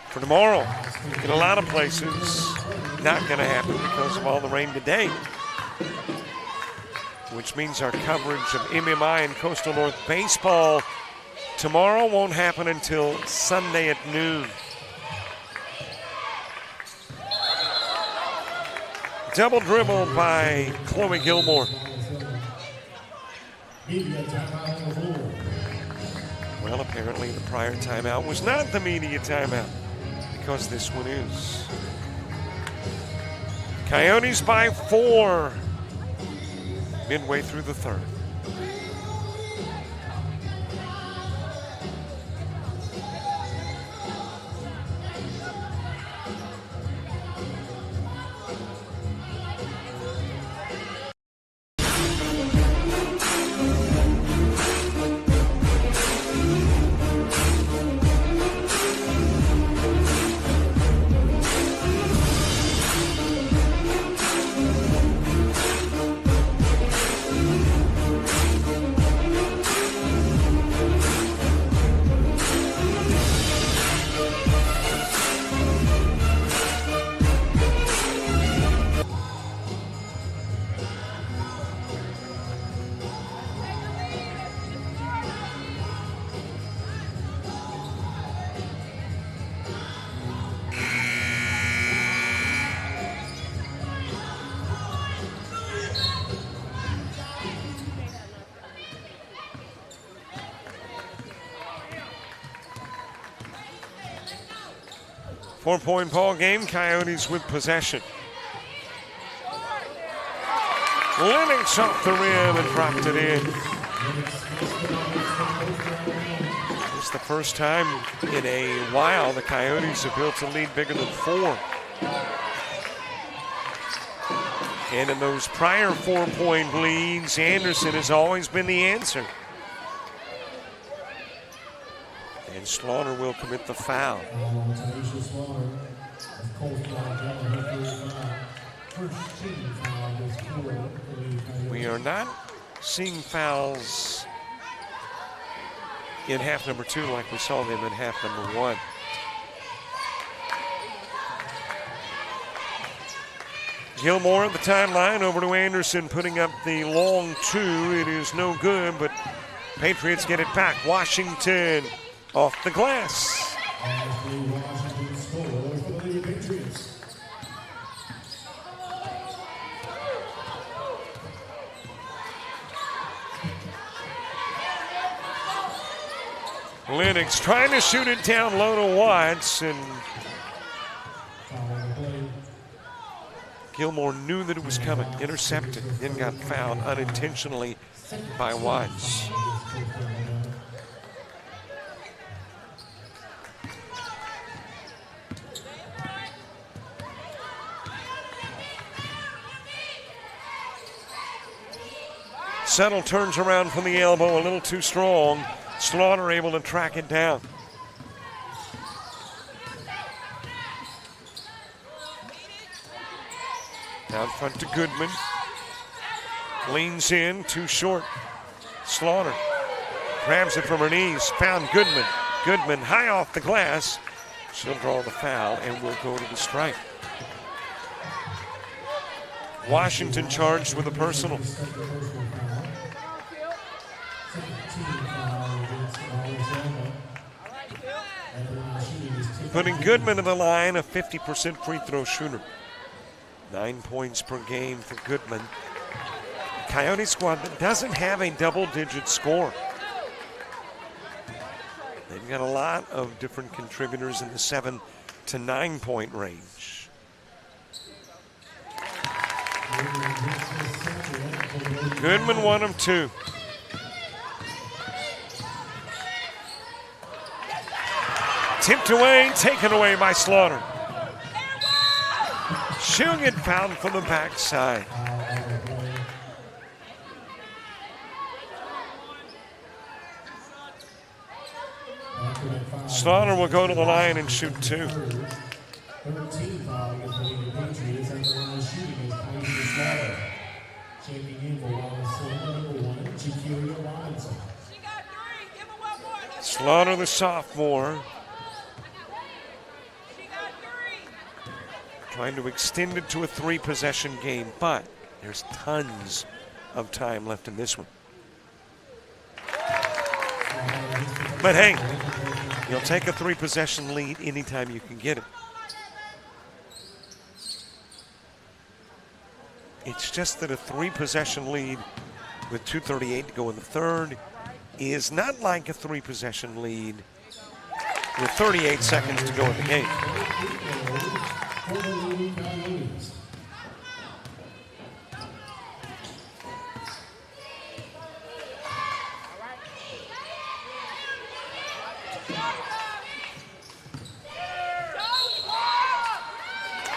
S1: for tomorrow in a lot of places not going to happen because of all the rain today. Which means our coverage of MMI and Coastal North baseball tomorrow won't happen until Sunday at noon. Double dribble by Chloe Gilmore. Well, apparently the prior timeout was not the media timeout because this one is. Coyotes by 4 midway through the third. Four-point ball game, Coyotes with possession. Lennox off the rim and dropped it in. It's the first time in a while the Coyotes have built a lead bigger than 4. And in those prior 4-point leads, Anderson has always been the answer. And Slaughter will commit the foul. We are not seeing fouls in half number 2 like we saw them in half number 1. Gilmore at the timeline, over to Anderson, putting up the long 2. It is no good, but Patriots get it back. Washington off the glass. Lennox trying to shoot it down low to Watts, and Gilmore knew that it was coming, intercepted, then got fouled unintentionally by Watts. Settle turns around from the elbow, a little too strong. Slaughter able to track it down. Down front to Goodman. Leans in, too short. Slaughter grabs it from her knees, found Goodman. Goodman high off the glass. She'll draw the foul and will go to the strike. Washington charged with a personal. Putting Goodman to the line, a 50% free throw shooter. 9 points per game for Goodman. Coyote squad that doesn't have a double-digit score. They've got a lot of different contributors in the 7 to 9 point range. Goodman 1 of 2. Tipped away, taken away by Slaughter. She'll get fouled from the backside. Slaughter will go to the line and shoot 2.
S3: 13 foul against the Lady Patriots at the line shooting is Kylie Slaughter. Checking in for Wallace, number 1, Chiquita Robinson.
S1: Slaughter, the sophomore. Trying to extend it to a 3-possession game, but there's tons of time left in this one. But hey, you'll take a 3-possession lead anytime you can get it. It's just that a 3-possession lead with 2:38 to go in the third is not like a 3-possession lead with 38 seconds to go in the game.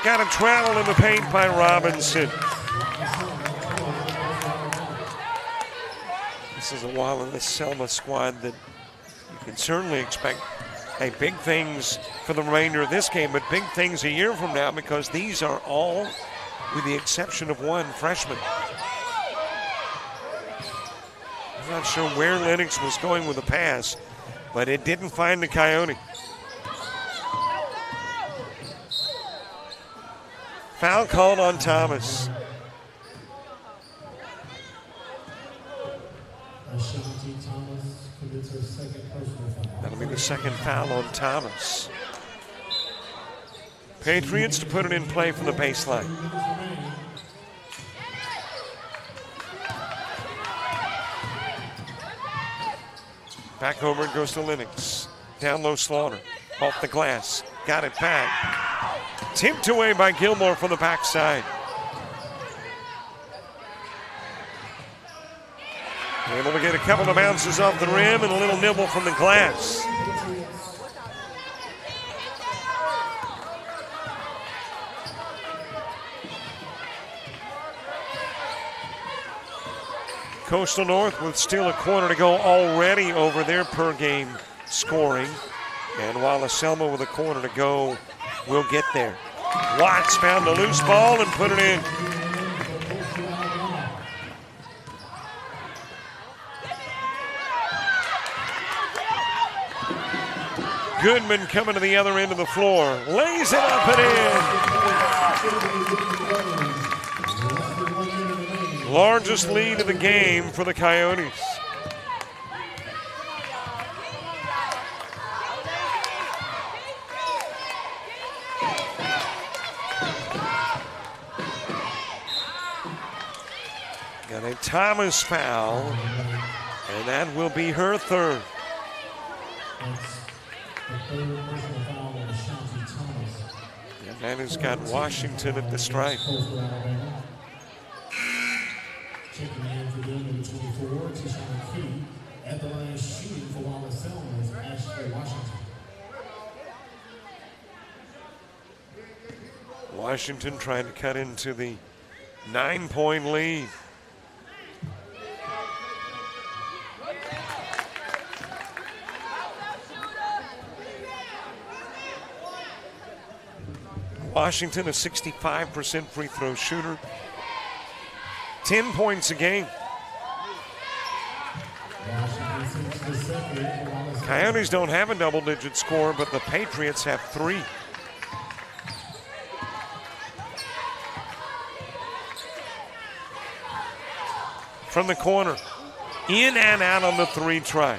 S1: Got a travel in the paint by Robinson. This is a Wallace Selma squad that you can certainly expect big things for the remainder of this game, but big things a year from now, because these are all, with the exception of one, freshmen. I'm not sure where Lennox was going with the pass, but it didn't find the Coyote. Foul called on Thomas. That'll be the second foul on Thomas. Patriots to put it in play from the baseline. Back over it goes to Lennox. Down low Slaughter. Off the glass. Got it back. Tipped away by Gilmore from the backside. Able to get a couple of bounces off the rim and a little nibble from the glass. Coastal North with still a quarter to go, already over their per game scoring. And Wallace Selma with a quarter to go will get there. Watts found a loose ball and put it in. Goodman coming to the other end of the floor. Lays it up and in. Largest lead of the game for the Coyotes. Got a Thomas foul, and that will be her third. And that has got Washington at the stripe.
S3: Checking in for game number 24, Tishana Key. At the line shooting for Wallace Selma is Ashley Washington.
S1: Washington trying to cut into the 9-point lead. Washington, a 65% free throw shooter. 10 points a game. Coyotes don't have a double-digit score, but the Patriots have 3. From the corner, in and out on the 3 try.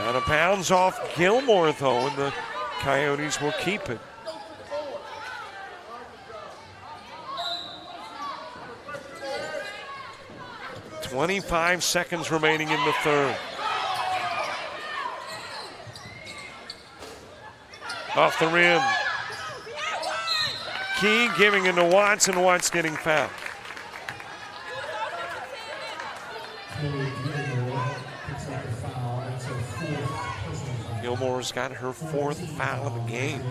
S1: Out of bounds off Gilmore, though, and the Coyotes will keep it. .25 seconds remaining in the third. Off the rim. Key giving it to Watts, and Watts getting fouled. Gilmore's got her 4th foul of the game.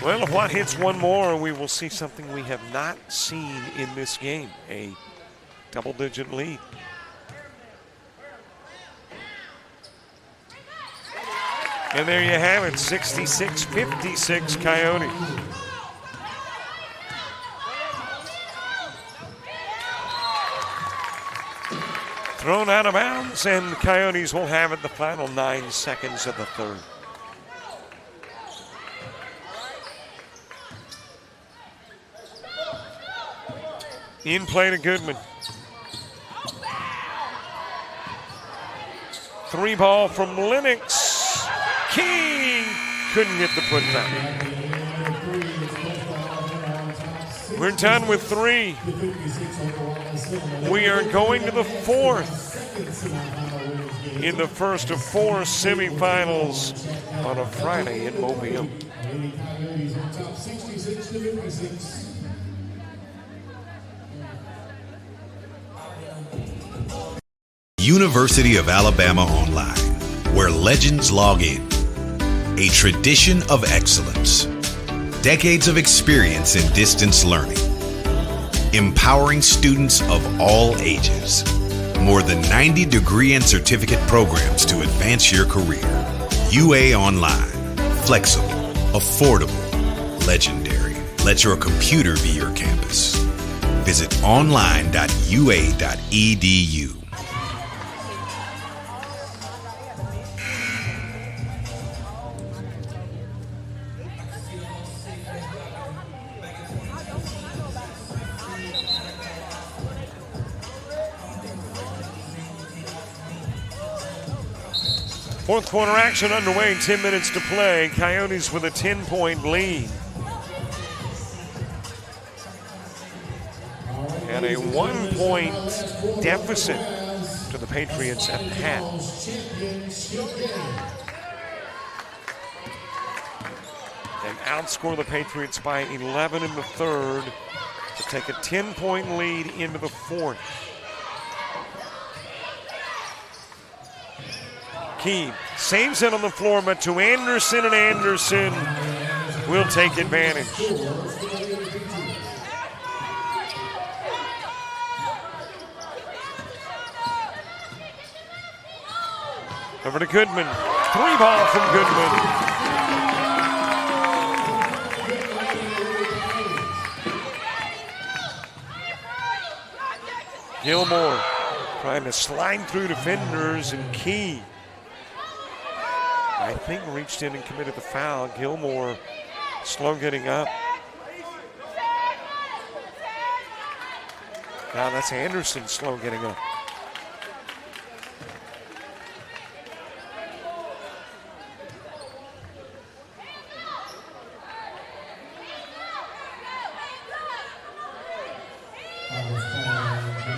S1: Well, if Watt hits one more, we will see something we have not seen in this game, a double-digit lead. And there you have it, 66-56 Coyotes. Thrown out of bounds, and the Coyotes will have it the final 9 seconds of the third. In play to Goodman. 3 ball from Lennox. King couldn't get the putback. We're done with 3. We are going to the 4th in the first of 4 semifinals on a Friday in Mobile.
S7: University of Alabama Online, where legends log in. A tradition of excellence. Decades of experience in distance learning. Empowering students of all ages. More than 90 degree and certificate programs to advance your career. UA Online. Flexible, affordable, legendary. Let your computer be your campus. Visit online.ua.edu.
S1: Fourth quarter action underway, 10 minutes to play. Coyotes with a 10-point lead. And a 1-point deficit to the Patriots at the half. And outscore the Patriots by 11 in the third to take a 10-point lead into the fourth. Key saves it on the floor, but to Anderson, and Anderson will take advantage. Over to Goodman. 3 ball from Goodman. Gilmore trying to slide through defenders, and Key, I think, reached in and committed the foul. Gilmore slow getting up. Now that's Anderson slow getting up.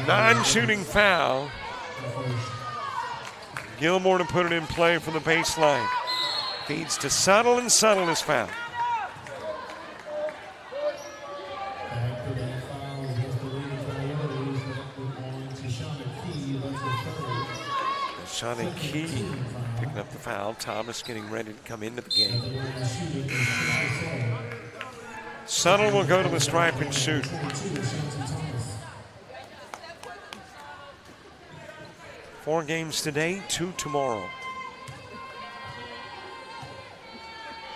S1: Non-shooting foul. Gilmore to put it in play from the baseline. Feeds to Suttle, and Suttle is fouled. Shawnee Key picking up the foul. Thomas getting ready to come into the game. Suttle will go to the stripe and shoot. Four games today, 2 tomorrow.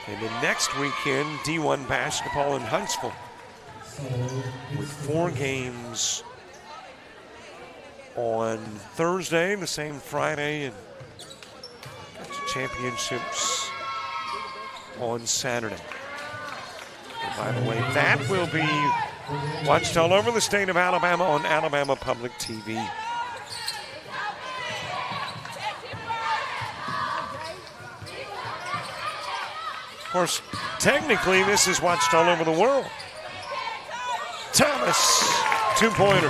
S1: And then next weekend, D1 basketball in Huntsville with 4 games on Thursday, the same Friday, and championships on Saturday. And by the way, that will be watched all over the state of Alabama on Alabama Public TV. Of course, technically, this is watched all over the world. Thomas Two-pointer.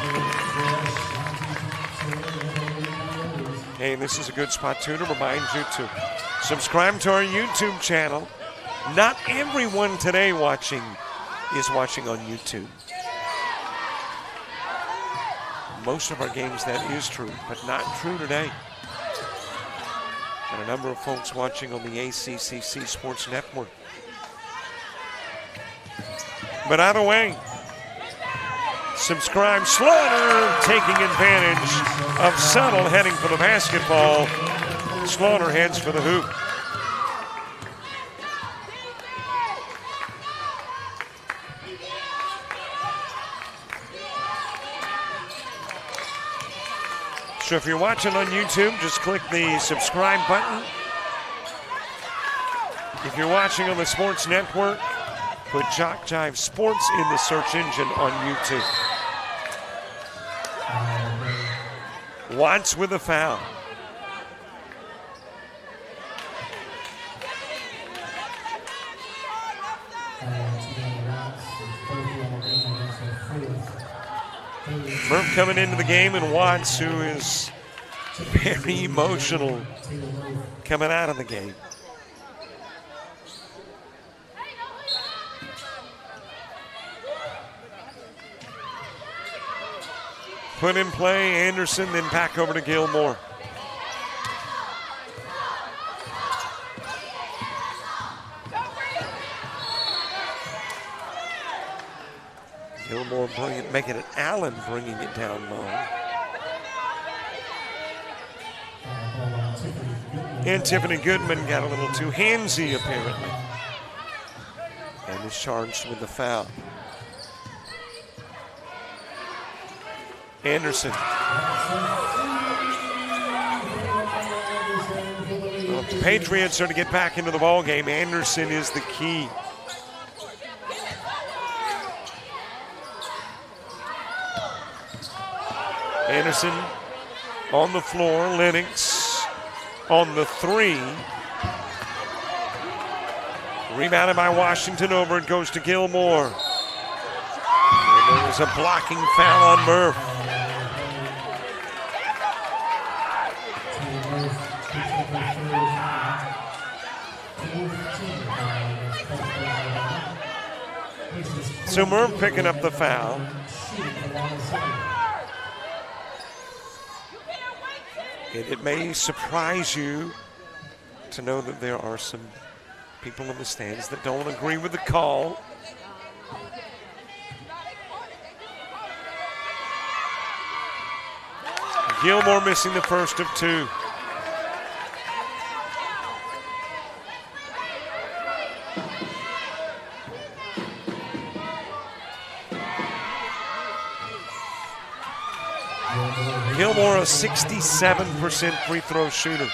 S1: Hey, this is a good spot, too, to remind you to subscribe to our YouTube channel. Not everyone today watching is watching on YouTube. Most of our games, that is true, but not true today. And a number of folks watching on the ACCC Sports Network. But either way, subscribe. Slaughter taking advantage of Settle heading for the basketball. Slaughter heads for the hoop. So if you're watching on YouTube, just click the subscribe button. If you're watching on the Sports Network, put JockJive Sports in the search engine on YouTube. Watts with a foul. Murph coming into the game, and Watts, who is very emotional coming out of the game. Put in play, Anderson, then back over to Gilmore. Gilmore making it Allen bringing it down low. And Tiffany Goodman got a little too handsy apparently. And is charged with the foul. Anderson. Well, if the Patriots are to get back into the ball game, Anderson is the key. Anderson on the floor. Lennox on the three. Rebounded by Washington. Over it goes to Gilmore. And there was a blocking foul on Murph. So Murph picking up the foul. And it may surprise you to know that there are some people in the stands that don't agree with the call. Gilmore missing the first of two. Gilmore, a 67% free throw shooter.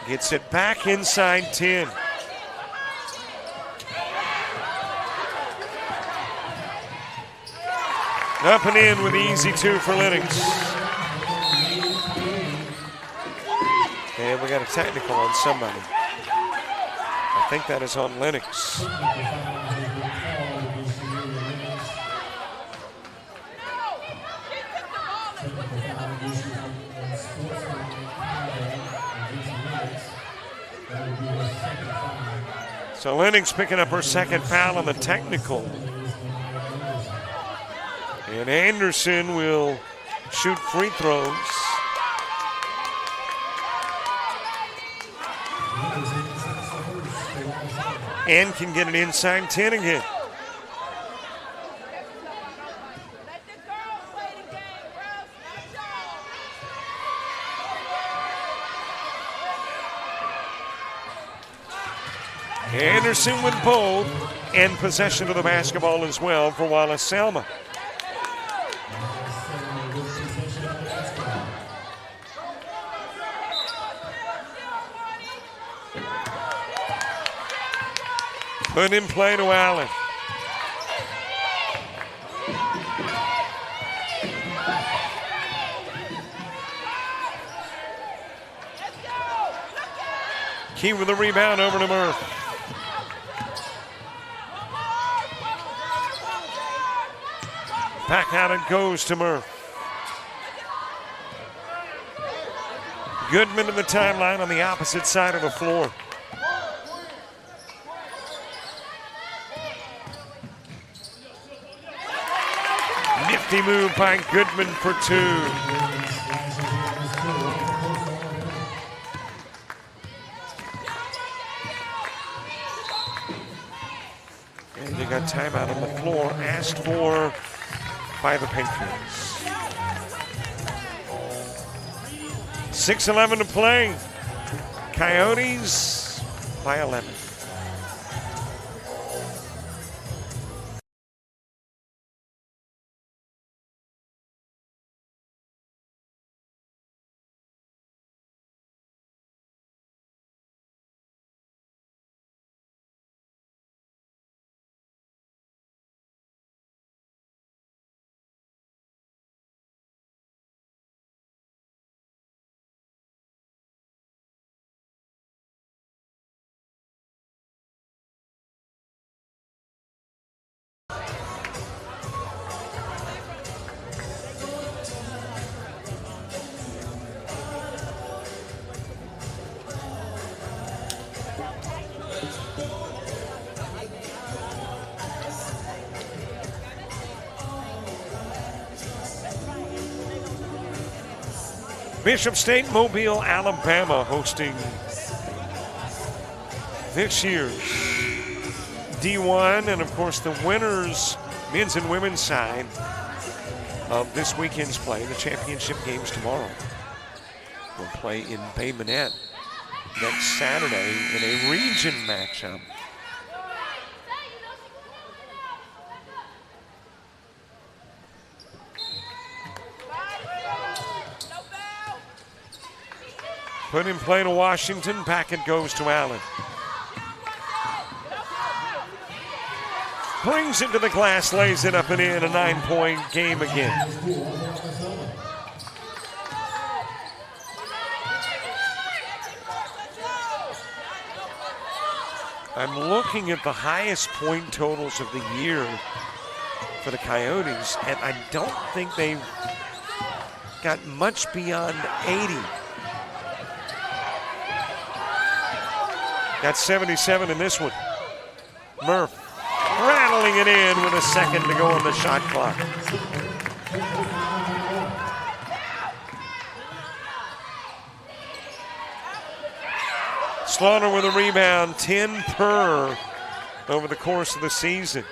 S1: Gets it back inside 10. Up and in with the easy two for Lennox. And we got a technical on somebody. I think that is on Lennox. So Lennox picking up her second foul on the technical. And Anderson will shoot free throws. And can get it inside 10 again. Anderson with both and possession of the basketball as well for Wallace Selma. Put in play to Allen. Key with the rebound over to Murph. Back out it goes to Murph. Goodman to the timeline on the opposite side of the floor. Nifty move by Goodman for two. And they got timeout on the floor, asked for by the Patriots. 6:11 to play. Coyotes by 11. Bishop State Mobile, Alabama hosting this year's D1, and of course the winners, men's and women's side of this weekend's play, the championship games tomorrow, will play in Bay Minette next Saturday in a region matchup. Put in play to Washington. Back it goes to Allen. Brings it to the glass, lays it up and in. A 9-point game again. I'm looking at the highest point totals of the year for the Coyotes, and I don't think they've got much beyond 80. Got 77 in this one. Murph rattling it in with a second to go on the shot clock. Slaughter with a rebound, 10 per over the course of the season.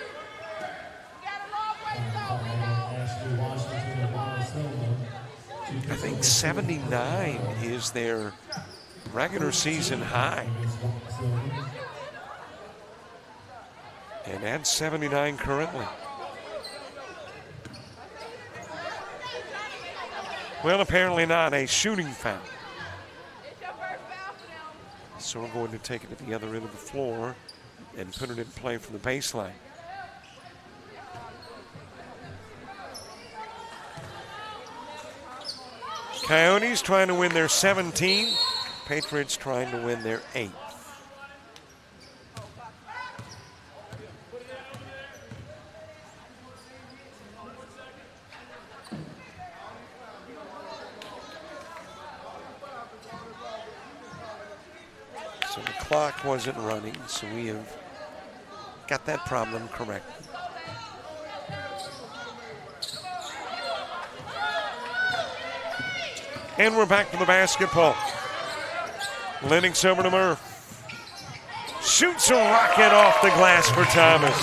S1: I think 79 is their regular season high. And at 79 currently. Well, apparently not a shooting foul. So we're going to take it to the other end of the floor and put it in play from the baseline. Coyotes trying to win their 17th. Patriots trying to win their 8th. So the clock wasn't running, so we have got that problem corrected. And we're back to the basketball. Lennox over to Murph. Shoots a rocket off the glass for Thomas.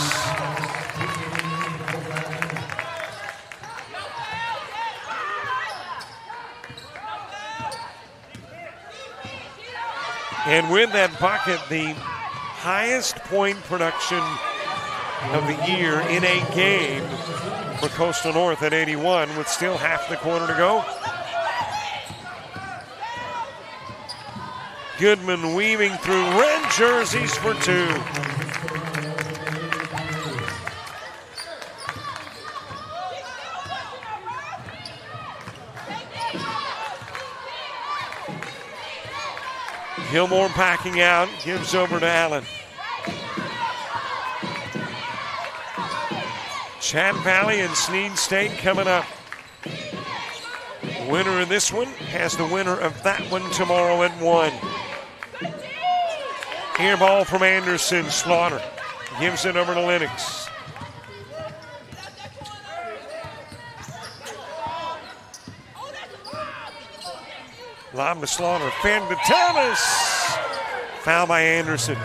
S1: And with that bucket, the highest point production of the year in a game for Coastal North at 81 with still half the quarter to go. Goodman weaving through red jerseys for two. Gilmore backing out, gives over to Allen. Chat Valley and Sneed State coming up. Winner of this one has the winner of that one tomorrow at 1. Air ball from Anderson. Slaughter gives it over to Lennox. Lob to Slaughter. Fend to Thomas. Foul by Anderson.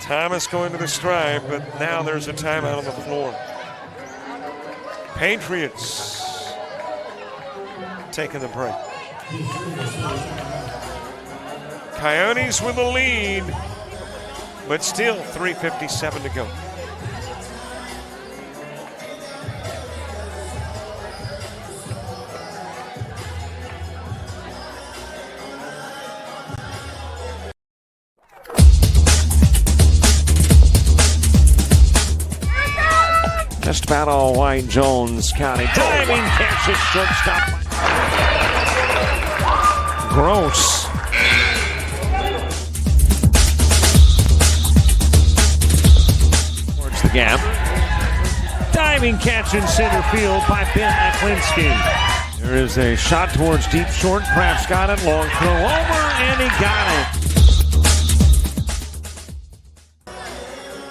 S1: Thomas going to the stripe, but now there's a timeout on the floor. Patriots taking the break. Coyotes with the lead, but still 3:57 to go. Just about all white. Jones County diving catch it, shortstop. Gross. Towards the gap. Diving catch in center field by Ben Aklinski. There is a shot towards deep short. Kraft's got it. Long throw over, and he got it.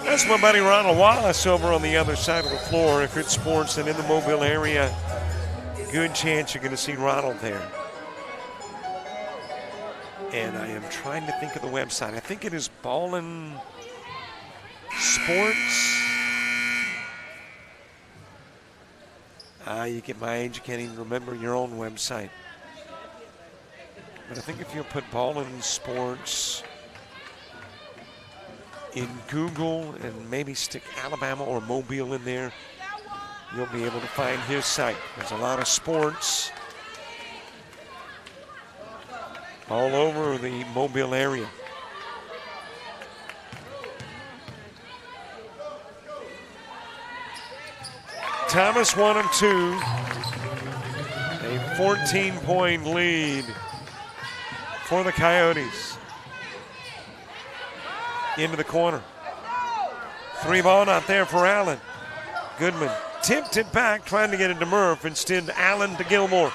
S1: That's my buddy Ronald Wallace over on the other side of the floor. If it's sports and in the Mobile area, good chance you're going to see Ronald there. And I am trying to think of the website. I think it is Ballin Sports. You get my age, you can't even remember your own website. But I think if you put Ballin Sports in Google and maybe stick Alabama or Mobile in there, you'll be able to find his site. There's a lot of sports all over the Mobile area. Thomas 1 of 2. A 14-point lead for the Coyotes. Into the corner. 3 ball not there for Allen. Goodman tipped it back, trying to get it to Murph. Instead, Allen to Gilmore.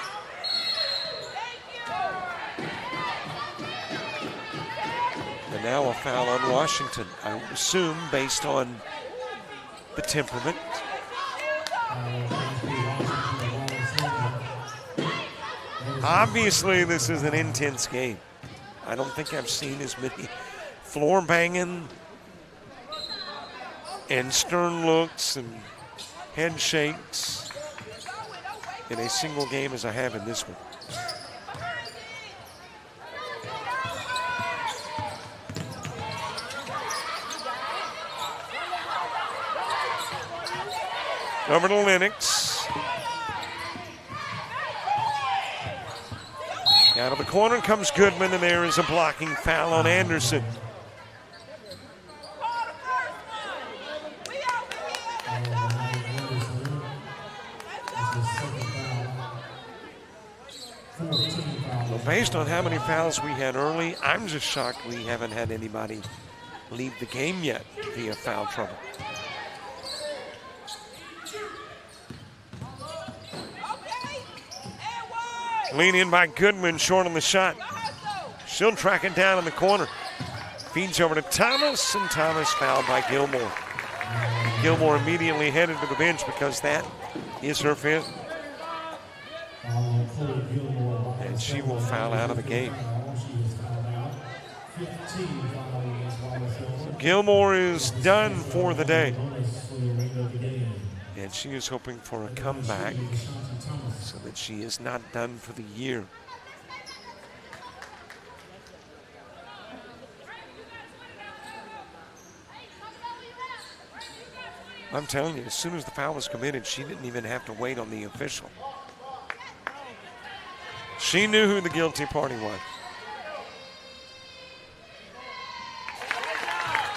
S1: And now a foul on Washington, I would assume, based on the temperament. Obviously, this is an intense game. I don't think I've seen as many floor banging and stern looks and head shakes in a single game as I have in this one. Over to Lennox. Out of the corner comes Goodman, and there is a blocking foul on Anderson. Well, based on how many fouls we had early, I'm just shocked we haven't had anybody leave the game yet via foul trouble. Lean in by Goodman, short on the shot. She'll track it down in the corner. Feeds over to Thomas, and Thomas fouled by Gilmore. Gilmore immediately headed to the bench because that is her fifth. And she will foul out of the game. So Gilmore is done for the day. And she is hoping for a comeback so that she is not done for the year. I'm telling you, as soon as the foul was committed, she didn't even have to wait on the official. She knew who the guilty party was.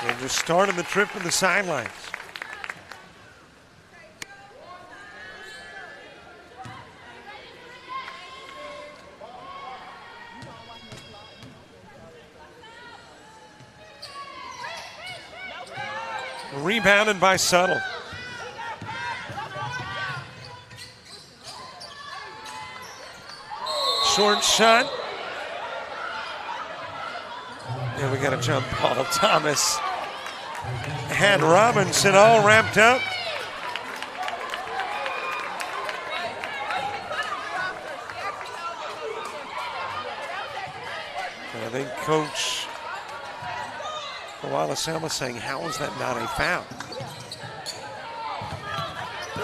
S1: And just started the trip to the sidelines. Rebounded by Subtle. Short shot. And we got a jump ball. Thomas had Robinson all wrapped up. I think Coach Wallace Selma saying, how is that not a foul?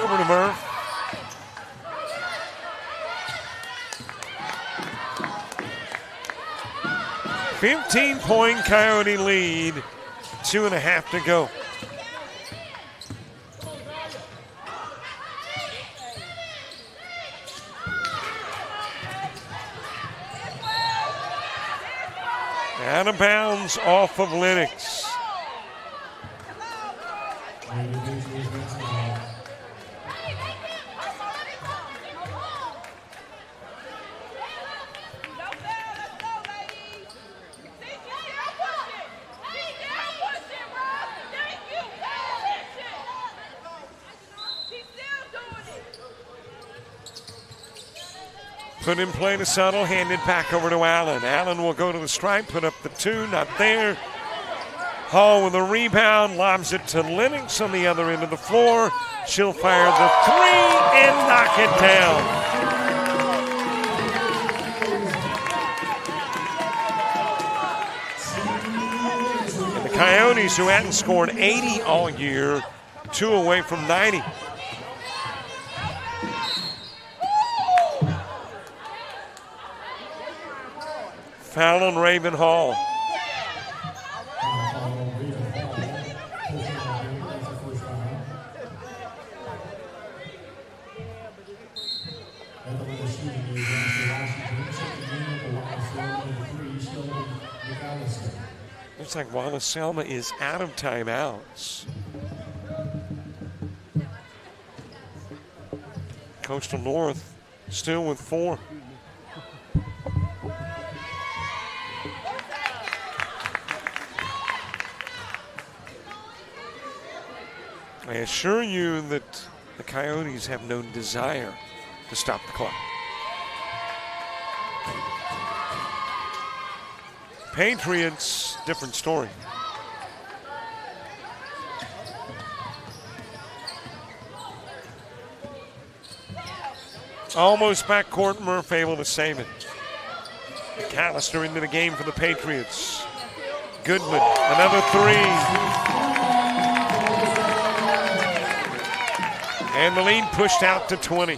S1: Over to Murph. .15 Coyote lead, 2.5 to go. Out of bounds off of Lennox. Put in play to Subtle, handed back over to Allen. Allen will go to the stripe, put up the 2, not there. Hall with a rebound, lobs it to Lennox on the other end of the floor. She'll fire the 3 and knock it down. And the Coyotes, who hadn't scored 80 all year, 2 away from 90. Foul on Raven Hall. Looks like Wallace Selma is out of timeouts. Coastal North still with 4. I assure you that the Coyotes have no desire to stop the clock. Patriots, different story. Almost backcourt, Murph able to save it. McAllister into the game for the Patriots. Goodman, another 3. And the lead pushed out to 20.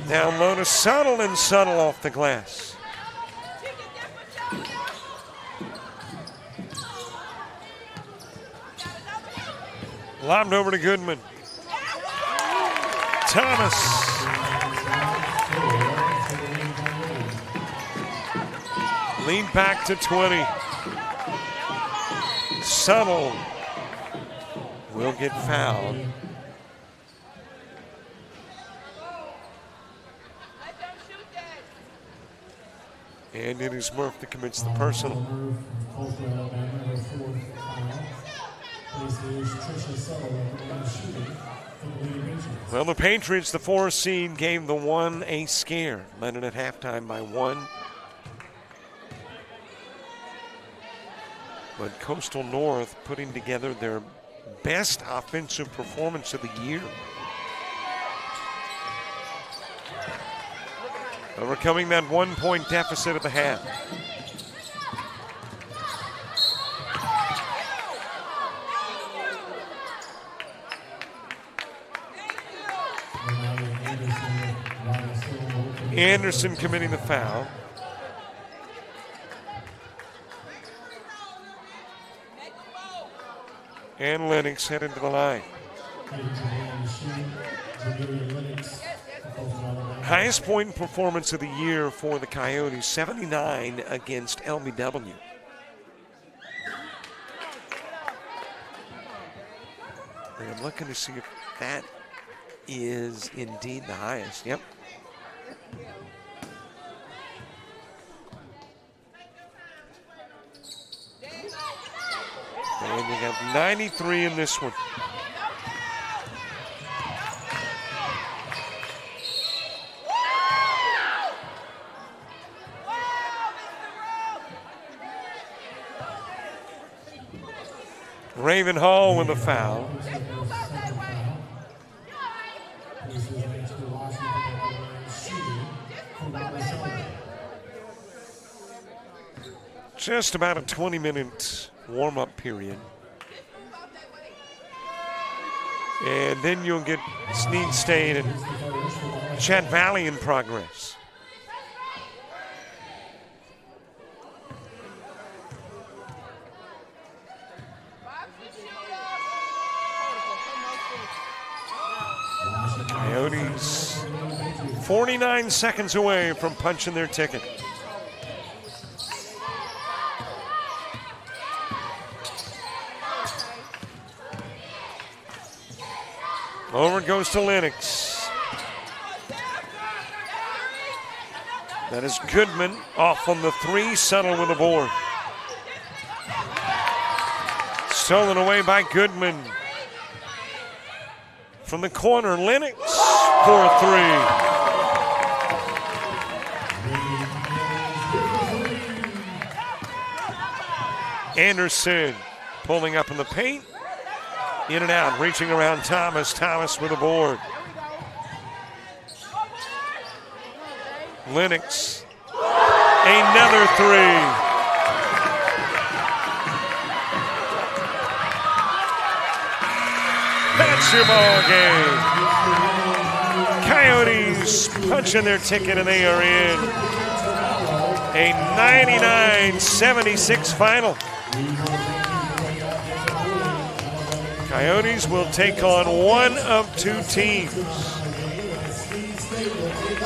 S1: Down low to Subtle, and Subtle off the glass. Lobbed over to Goodman. Thomas. Lead back to 20. Subtle will get fouled. And it is Murph that commits the personal. Well, the Patriots, the 4 seed, gave the 1 a scare. Led it at halftime by 1. But Coastal North putting together their best offensive performance of the year. Overcoming that 1-point deficit at the half. Anderson committing the foul. And Lennox headed to the line. Highest point performance of the year for the Coyotes, 79 against LBW. And I'm looking to see if that is indeed the highest. Yep. And you got 93 in this one. Raven Hall with a foul. Just about a 20-minute warm-up period. And then you'll get Snead State and Chat Valley in progress. Coyotes 49 seconds away from punching their ticket. Over it goes to Lennox. That is Goodman off on the 3, Settle with the board. Stolen away by Goodman. From the corner, Lennox for 3. Anderson pulling up in the paint. In and out, reaching around Thomas. Thomas with a board. Lennox, another 3. That's your ball game. Coyotes punching their ticket, and they are in a 99-76 final. Coyotes will take on one of 2 teams,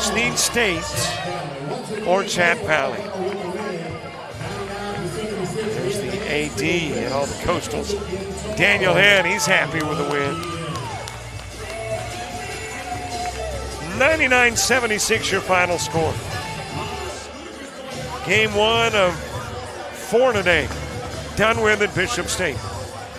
S1: Snead State or Chat Valley. There's the AD and all the Coastals. Daniel Head, he's happy with the win. 99-76 your final score. Game 1 of 4 today. Done with at Bishop State.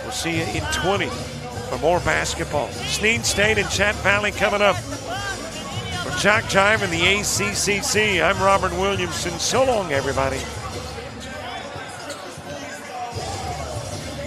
S1: We'll see you in 20 for more basketball. Snead State and Chat Valley coming up. For JockJive and the ACCC, I'm Robert Williamson. So long, everybody.